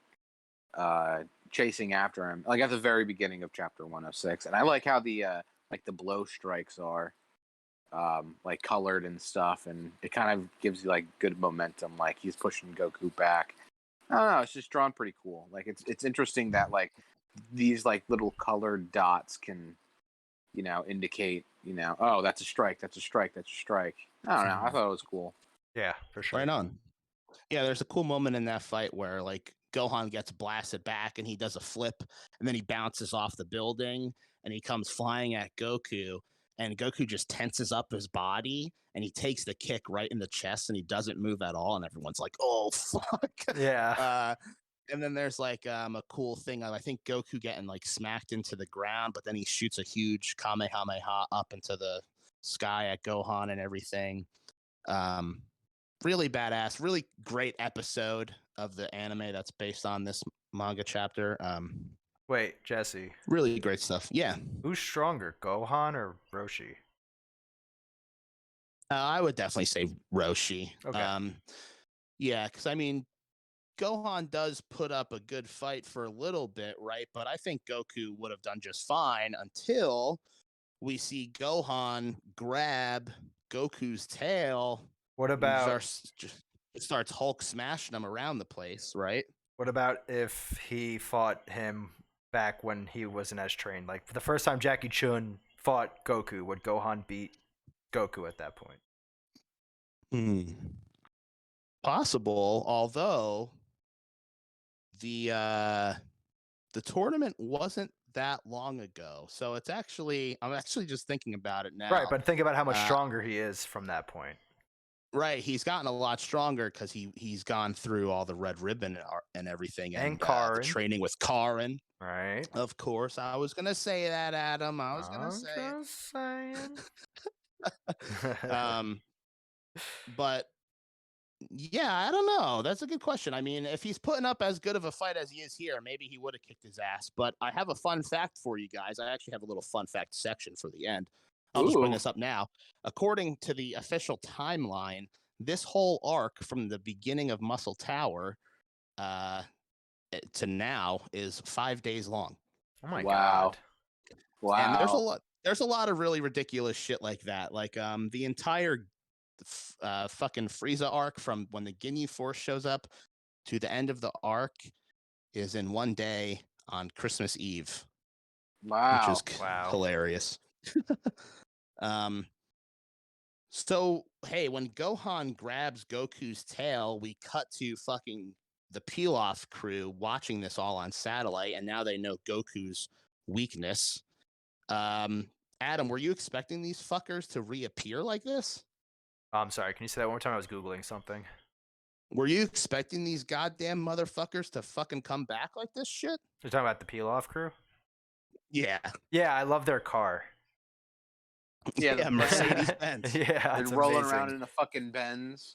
chasing after him, like at the very beginning of chapter 106, and I like how the blow strikes are like colored and stuff, and it kind of gives you like good momentum, like he's pushing Goku back. I don't know, it's just drawn pretty cool. Like it's interesting that like these like little colored dots can, you know, indicate, you know, oh, that's a strike, that's a strike, that's a strike. I don't know, I thought it was cool. Yeah, for sure. Right on. Yeah, there's a cool moment in that fight where like Gohan gets blasted back and he does a flip and then he bounces off the building and he comes flying at Goku, and Goku just tenses up his body and he takes the kick right in the chest and he doesn't move at all, and everyone's like, oh fuck. Yeah. And then there's like a cool thing. I think Goku getting like smacked into the ground, but then he shoots a huge Kamehameha up into the sky at Gohan and everything. Really badass, really great episode of the anime that's based on this manga chapter. Wait, Jesse. Really great stuff. Yeah. Who's stronger, Gohan or Roshi? I would definitely say Roshi. Okay. Yeah, because I mean, Gohan does put up a good fight for a little bit, right? But I think Goku would have done just fine until we see Gohan grab Goku's tail. What about it starts Hulk smashing him around the place, right? What about if he fought him back when he wasn't as trained? Like the first time Jackie Chun fought Goku, would Gohan beat Goku at that point? Possible, although the tournament wasn't that long ago, so I'm actually just thinking about it now. Right, but think about how much stronger he is from that point. Right, he's gotten a lot stronger because he's gone through all the red ribbon and everything, and the training with Karin. Right. Of course, I was gonna say that, Adam. I was gonna say. But yeah, I don't know. That's a good question. I mean, if he's putting up as good of a fight as he is here, maybe he would have kicked his ass. But I have a fun fact for you guys. I actually have a little fun fact section for the end. I'll just bring this up now. According to the official timeline, this whole arc from the beginning of Muscle Tower to now is 5 days long. Oh my god! Wow! And there's a lot of really ridiculous shit like that. Like the entire fucking Frieza arc from when the Ginyu Force shows up to the end of the arc is in one day on Christmas Eve. Wow! Which is hilarious. So hey, when Gohan grabs Goku's tail, we cut to fucking the Pilaf crew watching this all on satellite, and now they know Goku's weakness. Adam, were you expecting these fuckers to reappear like this? I'm sorry, can you say that one more time? I was Googling something. Were you expecting these goddamn motherfuckers to fucking come back like this shit? You're talking about the Pilaf crew? Yeah. Yeah, I love their car. Yeah, Mercedes Benz. Yeah, they're rolling around in a fucking Benz.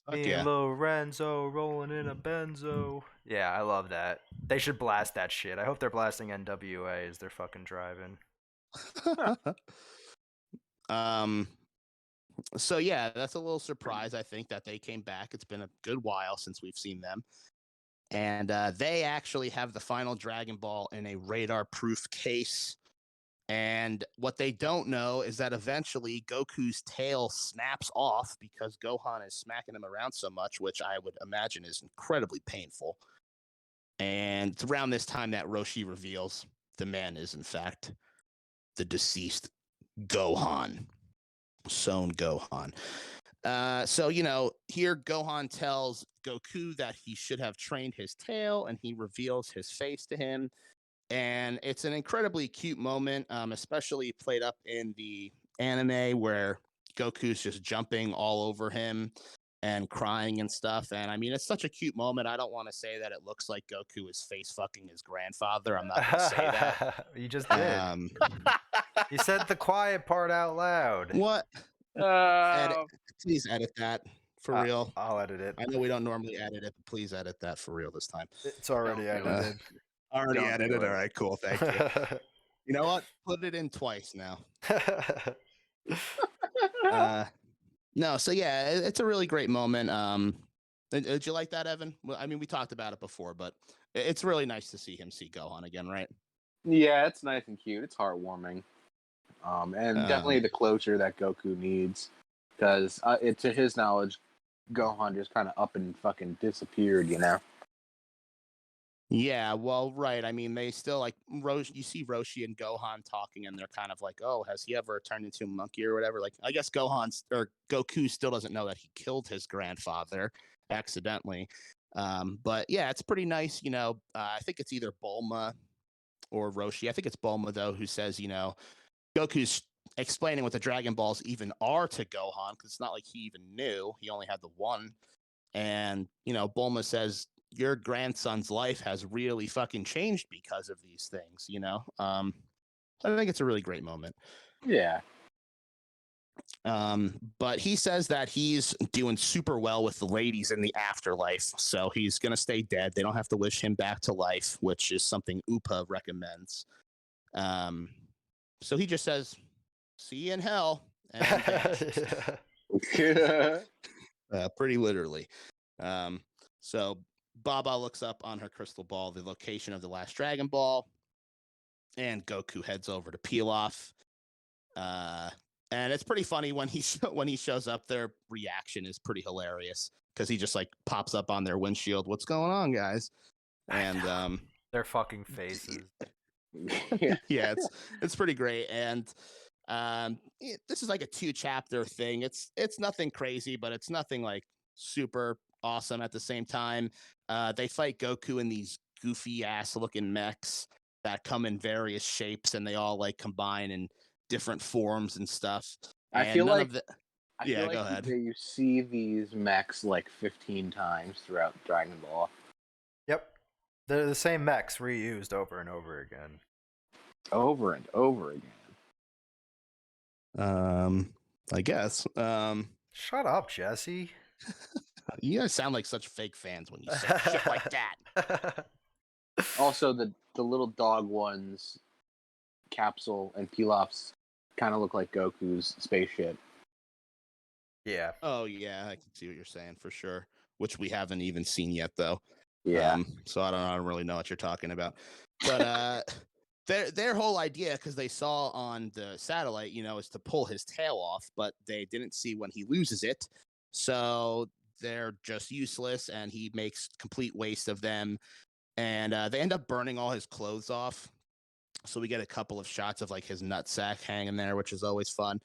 Fuck Me and yeah. Lorenzo rolling in a benzo. Yeah, I love that. They should blast that shit. I hope they're blasting NWA as they're fucking driving. um. So yeah, that's a little surprise. I think that they came back. It's been a good while since we've seen them, and they actually have the final Dragon Ball in a radar-proof case. And what they don't know is that eventually Goku's tail snaps off because Gohan is smacking him around so much, which I would imagine is incredibly painful. And it's around this time that Roshi reveals the man is, in fact, the deceased Gohan, Son Gohan. So, here Gohan tells Goku that he should have trained his tail, and he reveals his face to him. And it's an incredibly cute moment, especially played up in the anime where Goku's just jumping all over him and crying and stuff. And I mean, it's such a cute moment. I don't want to say that it looks like Goku is face fucking his grandfather. I'm not going to say that. You just did. You said the quiet part out loud. What? Please edit that for real. I'll edit it. I know we don't normally edit it, but please edit that for real this time. It's already edited. Already edited. All right, cool. Thank you. You know what? Put it in twice now. No, so yeah, it's a really great moment. Did you like that, Evan? Well, I mean, we talked about it before, but it's really nice to see him see Gohan again, right? Yeah, it's nice and cute. It's heartwarming. And definitely the closure that Goku needs, because to his knowledge, Gohan just kind of up and fucking disappeared, you know? Yeah, well, right. I mean, they still like you see Roshi and Gohan talking, and they're kind of like, "Oh, has he ever turned into a monkey or whatever?" Like, I guess Goku still doesn't know that he killed his grandfather accidentally. But yeah, it's pretty nice. I think it's either Bulma or Roshi. I think it's Bulma though, who says, Goku's explaining what the Dragon Balls even are to Gohan, because it's not like he even knew. He only had the one, and Bulma says, your grandson's life has really fucking changed because of these things, I think it's a really great moment. Yeah. But he says that he's doing super well with the ladies in the afterlife, so he's gonna stay dead. They don't have to wish him back to life, which is something Upa recommends. So he just says, see you in hell, and pretty literally. So Baba looks up on her crystal ball the location of the last Dragon Ball, and Goku heads over to Pilaf. And it's pretty funny when he shows up. Their reaction is pretty hilarious because he just like pops up on their windshield. What's going on, guys? And their fucking faces. Yeah, it's pretty great. And this is like a 2-chapter thing. It's nothing crazy, but it's nothing like super awesome at the same time. They fight Goku in these goofy ass looking mechs that come in various shapes, and they all like combine in different forms and stuff. I feel like go ahead. You see these mechs like 15 times throughout Dragon Ball. Yep, they're the same mechs reused over and over again. Over and over again. I guess. Shut up, Jesse. You guys sound like such fake fans when you say shit like that. Also, the little dog ones, Capsule and Pilaf's, kind of look like Goku's spaceship. Yeah. Oh, yeah, I can see what you're saying for sure, which we haven't even seen yet, though. Yeah. So I don't really know what you're talking about. But their whole idea, because they saw on the satellite, is to pull his tail off, but they didn't see when he loses it. So they're just useless, and he makes complete waste of them. And they end up burning all his clothes off. So we get a couple of shots of like his nutsack hanging there, which is always fun.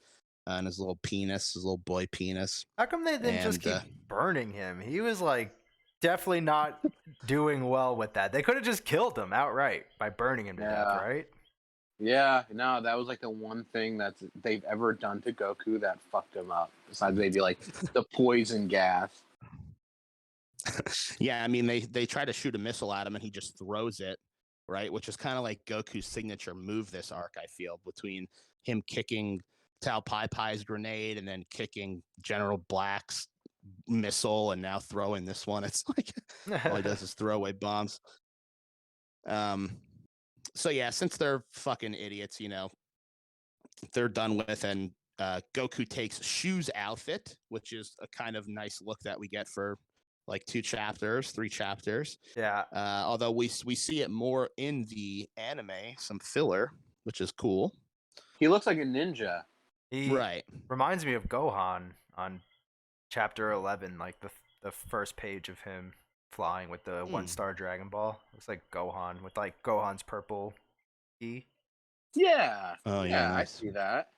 And his little penis, his little boy penis. How come they didn't just keep burning him? He was like definitely not doing well with that. They could have just killed him outright by burning him to death, right? Yeah, no, that was like the one thing that they've ever done to Goku that fucked him up. Besides maybe like the poison gas. Yeah, I mean they try to shoot a missile at him and he just throws it, right? Which is kind of like Goku's signature move this arc, I feel, between him kicking Tao Pai Pai's grenade and then kicking General Black's missile and now throw in this one. It's like all he does is throw away bombs. So yeah, since they're fucking idiots, they're done with, and Goku takes Shu's outfit, which is a kind of nice look that we get for like 3 chapters. Yeah. Although we see it more in the anime, some filler, which is cool. He looks like a ninja. He Right. reminds me of Gohan on chapter 11, like the first page of him flying with the 1-star Dragon Ball. Looks like Gohan with like Gohan's purple key. Yeah. Oh, yeah, yeah, I nice. see that.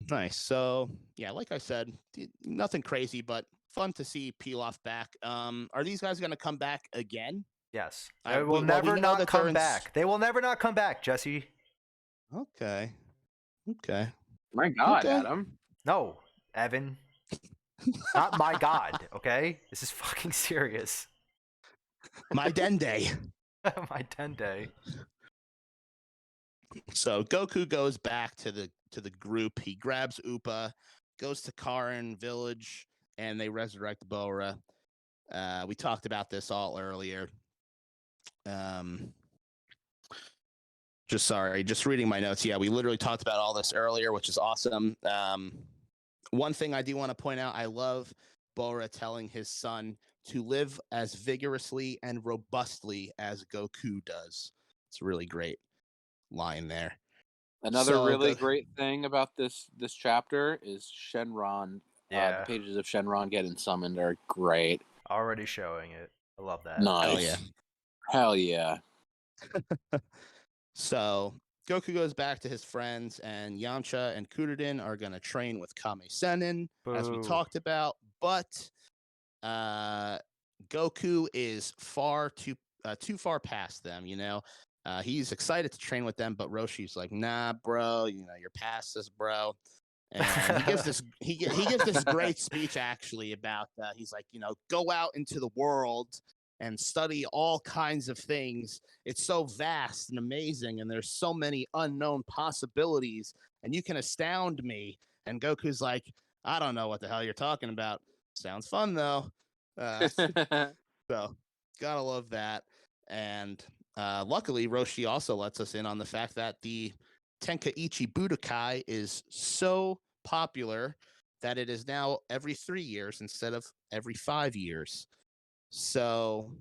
Nice. So yeah, like I said, nothing crazy, but fun to see Pilaf back. Are these guys going to come back again? Yes. I- They will we- well, we never know not that they're come in back. They will never not come back, Jesse. Okay. My God, Okay. Adam. No, Evan. Not my God, okay? This is fucking serious. My Dende. My Tende. So Goku goes back to the group. He grabs Upa, goes to Karin village, and they resurrect Bora. We talked about this all earlier. Just reading my notes. Yeah, we literally talked about all this earlier, which is awesome. One thing I do want to point out, I love Bora telling his son to live as vigorously and robustly as Goku does. It's a really great line there. Another So, really Go- great thing about this chapter is Shenron. Yeah. The pages of Shenron getting summoned are great. Already showing it. I love that. Nice. Hell yeah. So Goku goes back to his friends, and Yamcha and Kuderdin are going to train with Kame Sennin, as we Boo. talked about. But Goku is too far past them. He's excited to train with them, but Roshi's like, "Nah, bro. You're past this, bro." And he gives this he gives this great speech actually about he's like, go out into the world and study all kinds of things. It's so vast and amazing, and there's so many unknown possibilities, and you can astound me. And Goku's like, I don't know what the hell you're talking about. Sounds fun though. So gotta love that. And luckily, Roshi also lets us in on the fact that the Tenkaichi Budokai is so popular that it is now every 3 years instead of every 5 years. So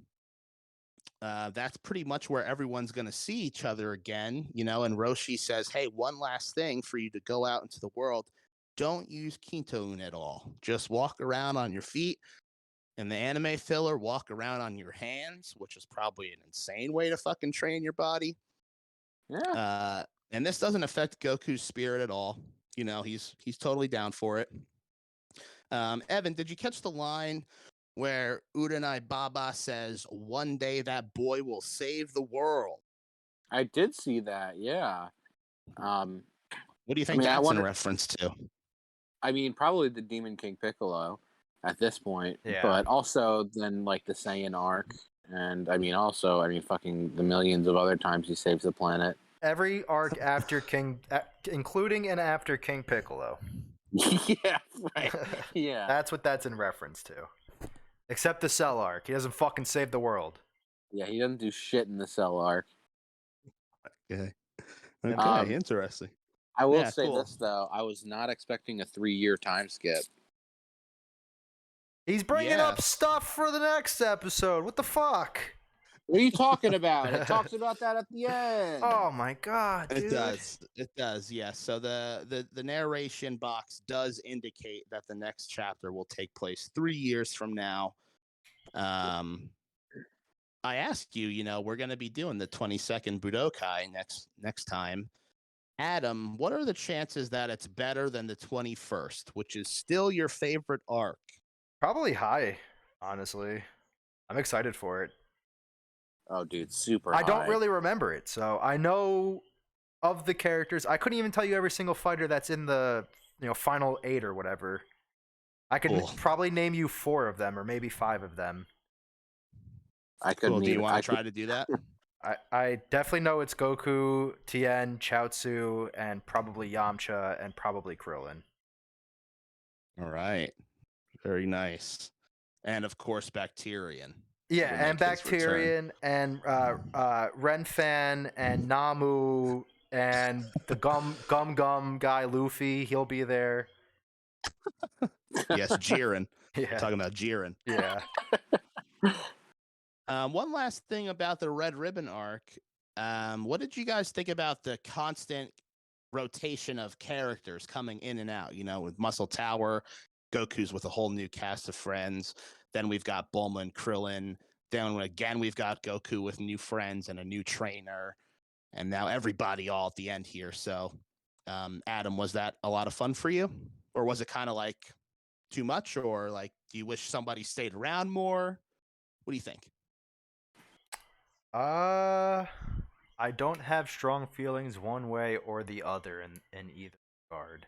that's pretty much where everyone's going to see each other again, and Roshi says, hey, one last thing for you to go out into the world. Don't use Kintoun at all. Just walk around on your feet. In the anime filler, walk around on your hands, which is probably an insane way to fucking train your body. Yeah. And this doesn't affect Goku's spirit at all. He's totally down for it. Evan, did you catch the line where Uranai Baba says, one day that boy will save the world? I did see that, yeah. What do you think I that's in reference to? I mean, probably the Demon King Piccolo at this point, Yeah. but also then like the Saiyan arc, and fucking the millions of other times he saves the planet. Every arc after including and after King Piccolo. Yeah, right. Yeah. That's what that's in reference to. Except the Cell arc. He doesn't fucking save the world. Yeah, he doesn't do shit in the Cell arc. Okay. Okay, Interesting. I will Yeah, say cool. this though, I was not expecting a 3-year time skip. He's bringing up Yes. stuff for the next episode. What the fuck? What are you talking about? It talks about that at the end. Oh my god, dude. It does. Yes. So the narration box does indicate that the next chapter will take place 3 years from now. I asked you, we're going to be doing the 22nd Budokai next time. Adam, what are the chances that it's better than the 21st, which is still your favorite arc? Probably high, honestly. I'm excited for it. Oh, dude, super I don't high. really remember it, so I know of the characters. I couldn't even tell you every single fighter that's in the final 8 or whatever. I could probably name you 4 of them or maybe 5 of them. I couldn't Cool. Do you even- want I to try to do that? I definitely know it's Goku, Tien, Chaozu, and probably Yamcha, and probably Krillin. All right. Very nice. And of course, Bacterian. Yeah, will and make his return. Bacterian and Renfan and Namu and the gum guy Luffy, he'll be there. Yes, Jiren. Yeah. Talking about Jiren. Yeah. One last thing about the Red Ribbon arc. What did you guys think about the constant rotation of characters coming in and out? You know, with Muscle Tower, Goku's with a whole new cast of friends. Then we've got Bulma and Krillin. Then again, we've got Goku with new friends and a new trainer. And now everybody all at the end here. So, Adam, was that a lot of fun for you? Or was it kind of like too much? Or like, do you wish somebody stayed around more? What do you think? I don't have strong feelings one way or the other in either regard.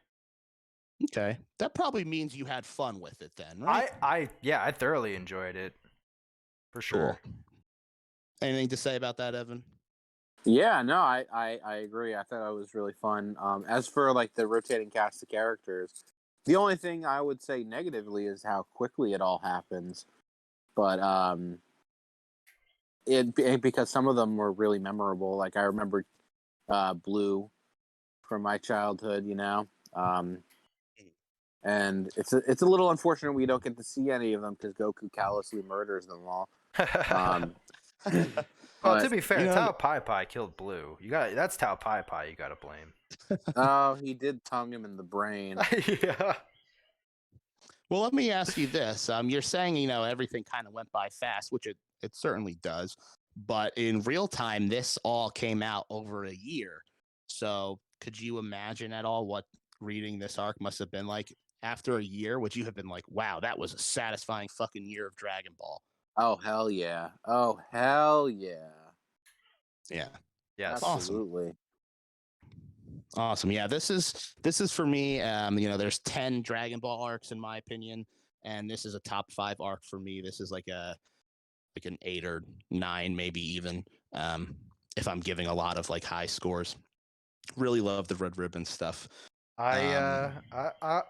Okay. That probably means you had fun with it then, right? I thoroughly enjoyed it. For sure. Cool. Anything to say about that, Evan? Yeah, no, I agree. I thought it was really fun. As for like the rotating cast of characters, the only thing I would say negatively is how quickly it all happens. But because some of them were really memorable. Like I remember Blue from my childhood, you know. And it's a little unfortunate we don't get to see any of them because Goku callously murders them all. Well, to be fair, you know, Tao Pai Pai killed Blue. That's Tao Pai Pai you gotta blame. Oh, he did tongue him in the brain. Yeah. Well, let me ask you this. You're saying, you know, everything kind of went by fast, which it certainly does. But in real time, this all came out over a year. So could you imagine at all what reading this arc must have been like after a year? Would you have been like, wow, that was a satisfying fucking year of Dragon Ball? Oh, hell yeah. Oh, hell yeah. Yeah. Yes. Absolutely. Awesome. Yeah, this is for me. You know, there's 10 Dragon Ball arcs in my opinion, and this is a top 5 arc for me. This is like an 8 or 9, maybe even. If I'm giving a lot of like high scores. Really love the Red Ribbon stuff. I'm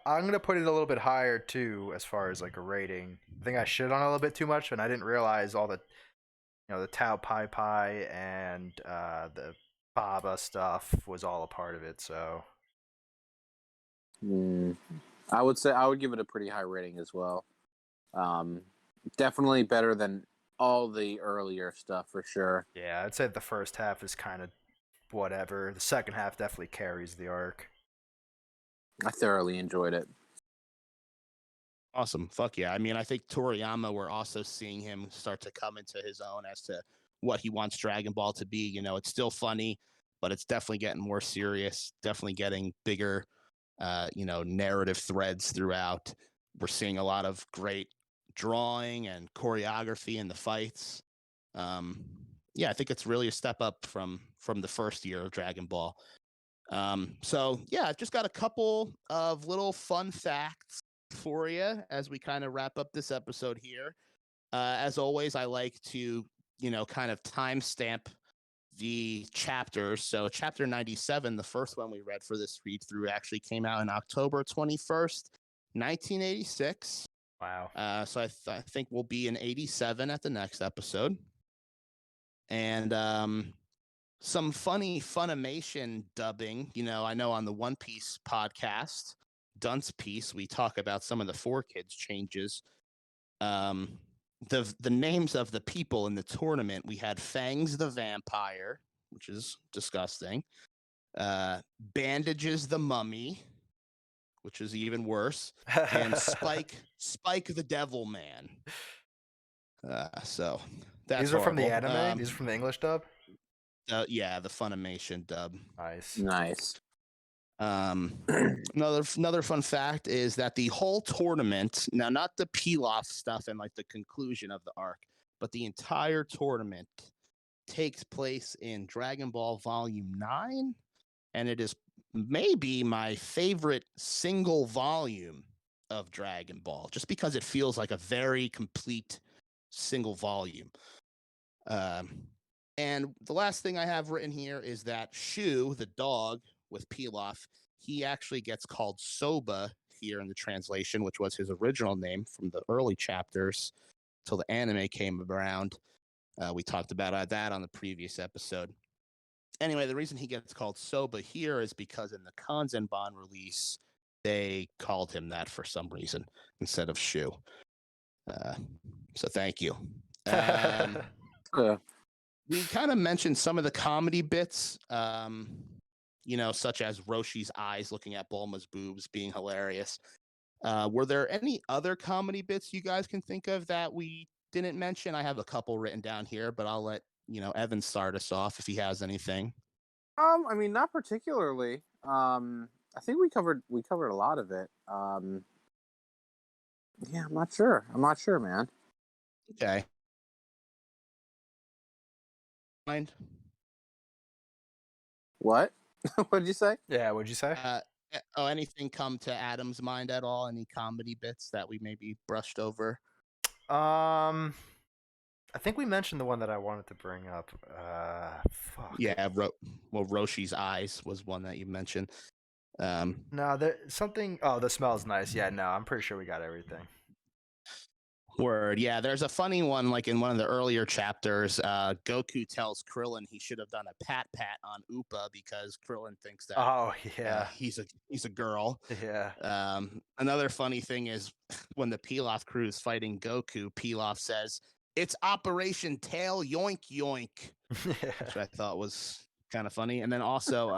gonna put it a little bit higher too, as far as like a rating. I think I shit on it a little bit too much, and I didn't realize all the, the Tao Pai Pai and the Baba stuff was all a part of it. So I would say I would give it a pretty high rating as well. Definitely better than all the earlier stuff for sure. yeah, I'd say the first half is kind of whatever. The second half definitely carries the arc. I thoroughly enjoyed it. Awesome. Fuck yeah. I mean, I think Toriyama, we're also seeing him start to come into his own as to what he wants Dragon Ball to be. You know, it's still funny, but it's definitely getting more serious, definitely getting bigger, narrative threads throughout. We're seeing a lot of great drawing and choreography in the fights. Yeah, I think it's really a step up from the first year of Dragon Ball. So yeah, I've just got a couple of little fun facts for you as we kind of wrap up this episode here. As always, I like to, kind of timestamp the chapters. So chapter 97, the first one we read for this read through, actually came out on October 21st, 1986. Wow. So I think we'll be in 87 at the next episode. And some funny Funimation dubbing. I know on the One Piece podcast, Dunce Piece, we talk about some of the 4Kids changes. The names of the people in the tournament, we had Fangs the Vampire, which is disgusting. Bandages the Mummy, which is even worse, and Spike the Devil Man. So that's these are from the horrible. anime. These are from the English dub. Yeah, the Funimation dub. Nice. Another fun fact is that the whole tournament, now not the peel-off stuff and like the conclusion of the arc, but the entire tournament takes place in Dragon Ball Volume 9, and it is maybe my favorite single volume of Dragon Ball, just because it feels like a very complete single volume. And the last thing I have written here is that Shu, the dog with peel-off, he actually gets called Soba here in the translation, which was his original name from the early chapters till the anime came around. We talked about that on the previous episode. Anyway, the reason he gets called Soba here is because in the Kanzenban release, they called him that for some reason instead of Shu. So thank you. We kind of mentioned some of the comedy bits, such as Roshi's eyes looking at Bulma's boobs being hilarious. Were there any other comedy bits you guys can think of that we didn't mention? I have a couple written down here, but I'll let Evan start us off if he has anything. I mean, not particularly. I think we covered a lot of it. Yeah, I'm not sure, man. Okay. Mind? What? What did you say? Yeah, what'd you say? Anything come to Adam's mind at all? Any comedy bits that we maybe brushed over? I think we mentioned the one that I wanted to bring up. Fuck. Yeah, Roshi's eyes was one that you mentioned. No, there's something. Oh, the smell's nice. Yeah, no, I'm pretty sure we got everything. Word. Yeah, there's a funny one, like in one of the earlier chapters, Goku tells Krillin he should have done a pat on Upa because Krillin thinks that he's a girl. Yeah. Another funny thing is when the Pilaf crew is fighting Goku, Pilaf says, "It's Operation Tail Yoink Yoink," which I thought was kind of funny. And then also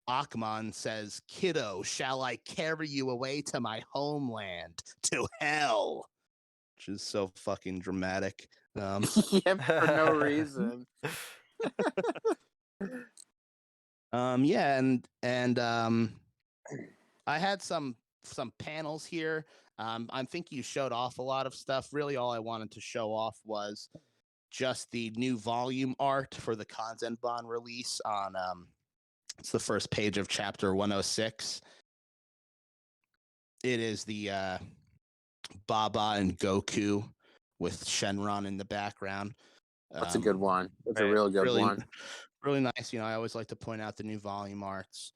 Akman says, "Kiddo, shall I carry you away to my homeland, to hell?" Which is so fucking dramatic. Yeah, for no reason. Yeah, and I had some panels here. I think you showed off a lot of stuff. Really, all I wanted to show off was just the new volume art for the Kanzenban release on it's the first page of chapter 106. It is the Baba and Goku with Shenron in the background. That's a good one. That's a real good one. Really nice. I always like to point out the new volume arts.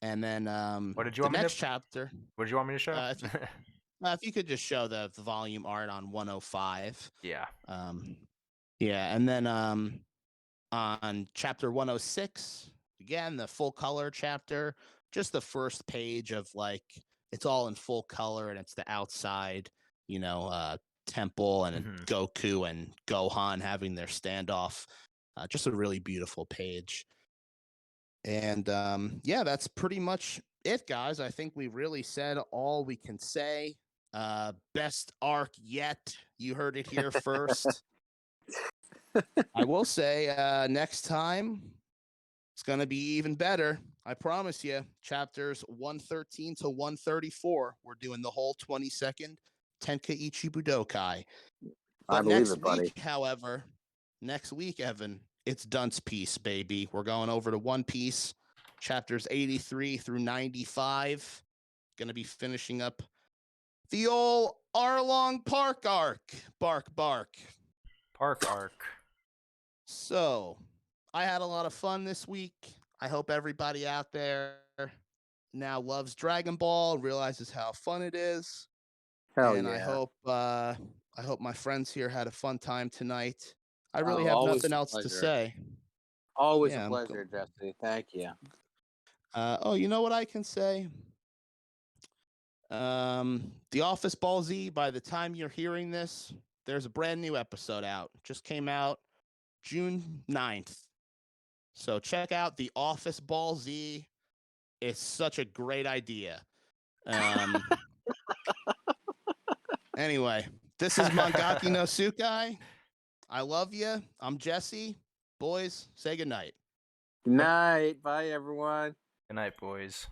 And then what did you want next chapter? What did you want me to show? If you could just show the volume art on 105. Yeah. Yeah, and then on chapter 106, again, the full color chapter, just the first page of it's all in full color and it's the outside, temple and Goku and Gohan having their standoff. Just a really beautiful page. And yeah, that's pretty much it, guys. I think we really said all we can say. Best arc yet. You heard it here first. I will say next time it's going to be even better. I promise you. Chapters 113 to 134. We're doing the whole 22nd Tenkaichi Budokai. But I believe it, buddy. However, next week, Evan, it's Dunce Piece, baby. We're going over to One Piece, chapters 83 through 95. Going to be finishing up the old Arlong Park arc. Bark. Park arc. So, I had a lot of fun this week. I hope everybody out there now loves Dragon Ball, realizes how fun it is. Hell and yeah. I hope my friends here had a fun time tonight. I really have nothing else to say. Always a pleasure, Jesse. Thank you. You know what I can say? The Office Ball Z, by the time you're hearing this, there's a brand new episode out. Just came out June 9th. So check out The Office Ball Z. It's such a great idea. Anyway, this is Mangaki no Tsukai. I love you. I'm Jesse. Boys, say goodnight. Good night. Bye, everyone. Good night, boys.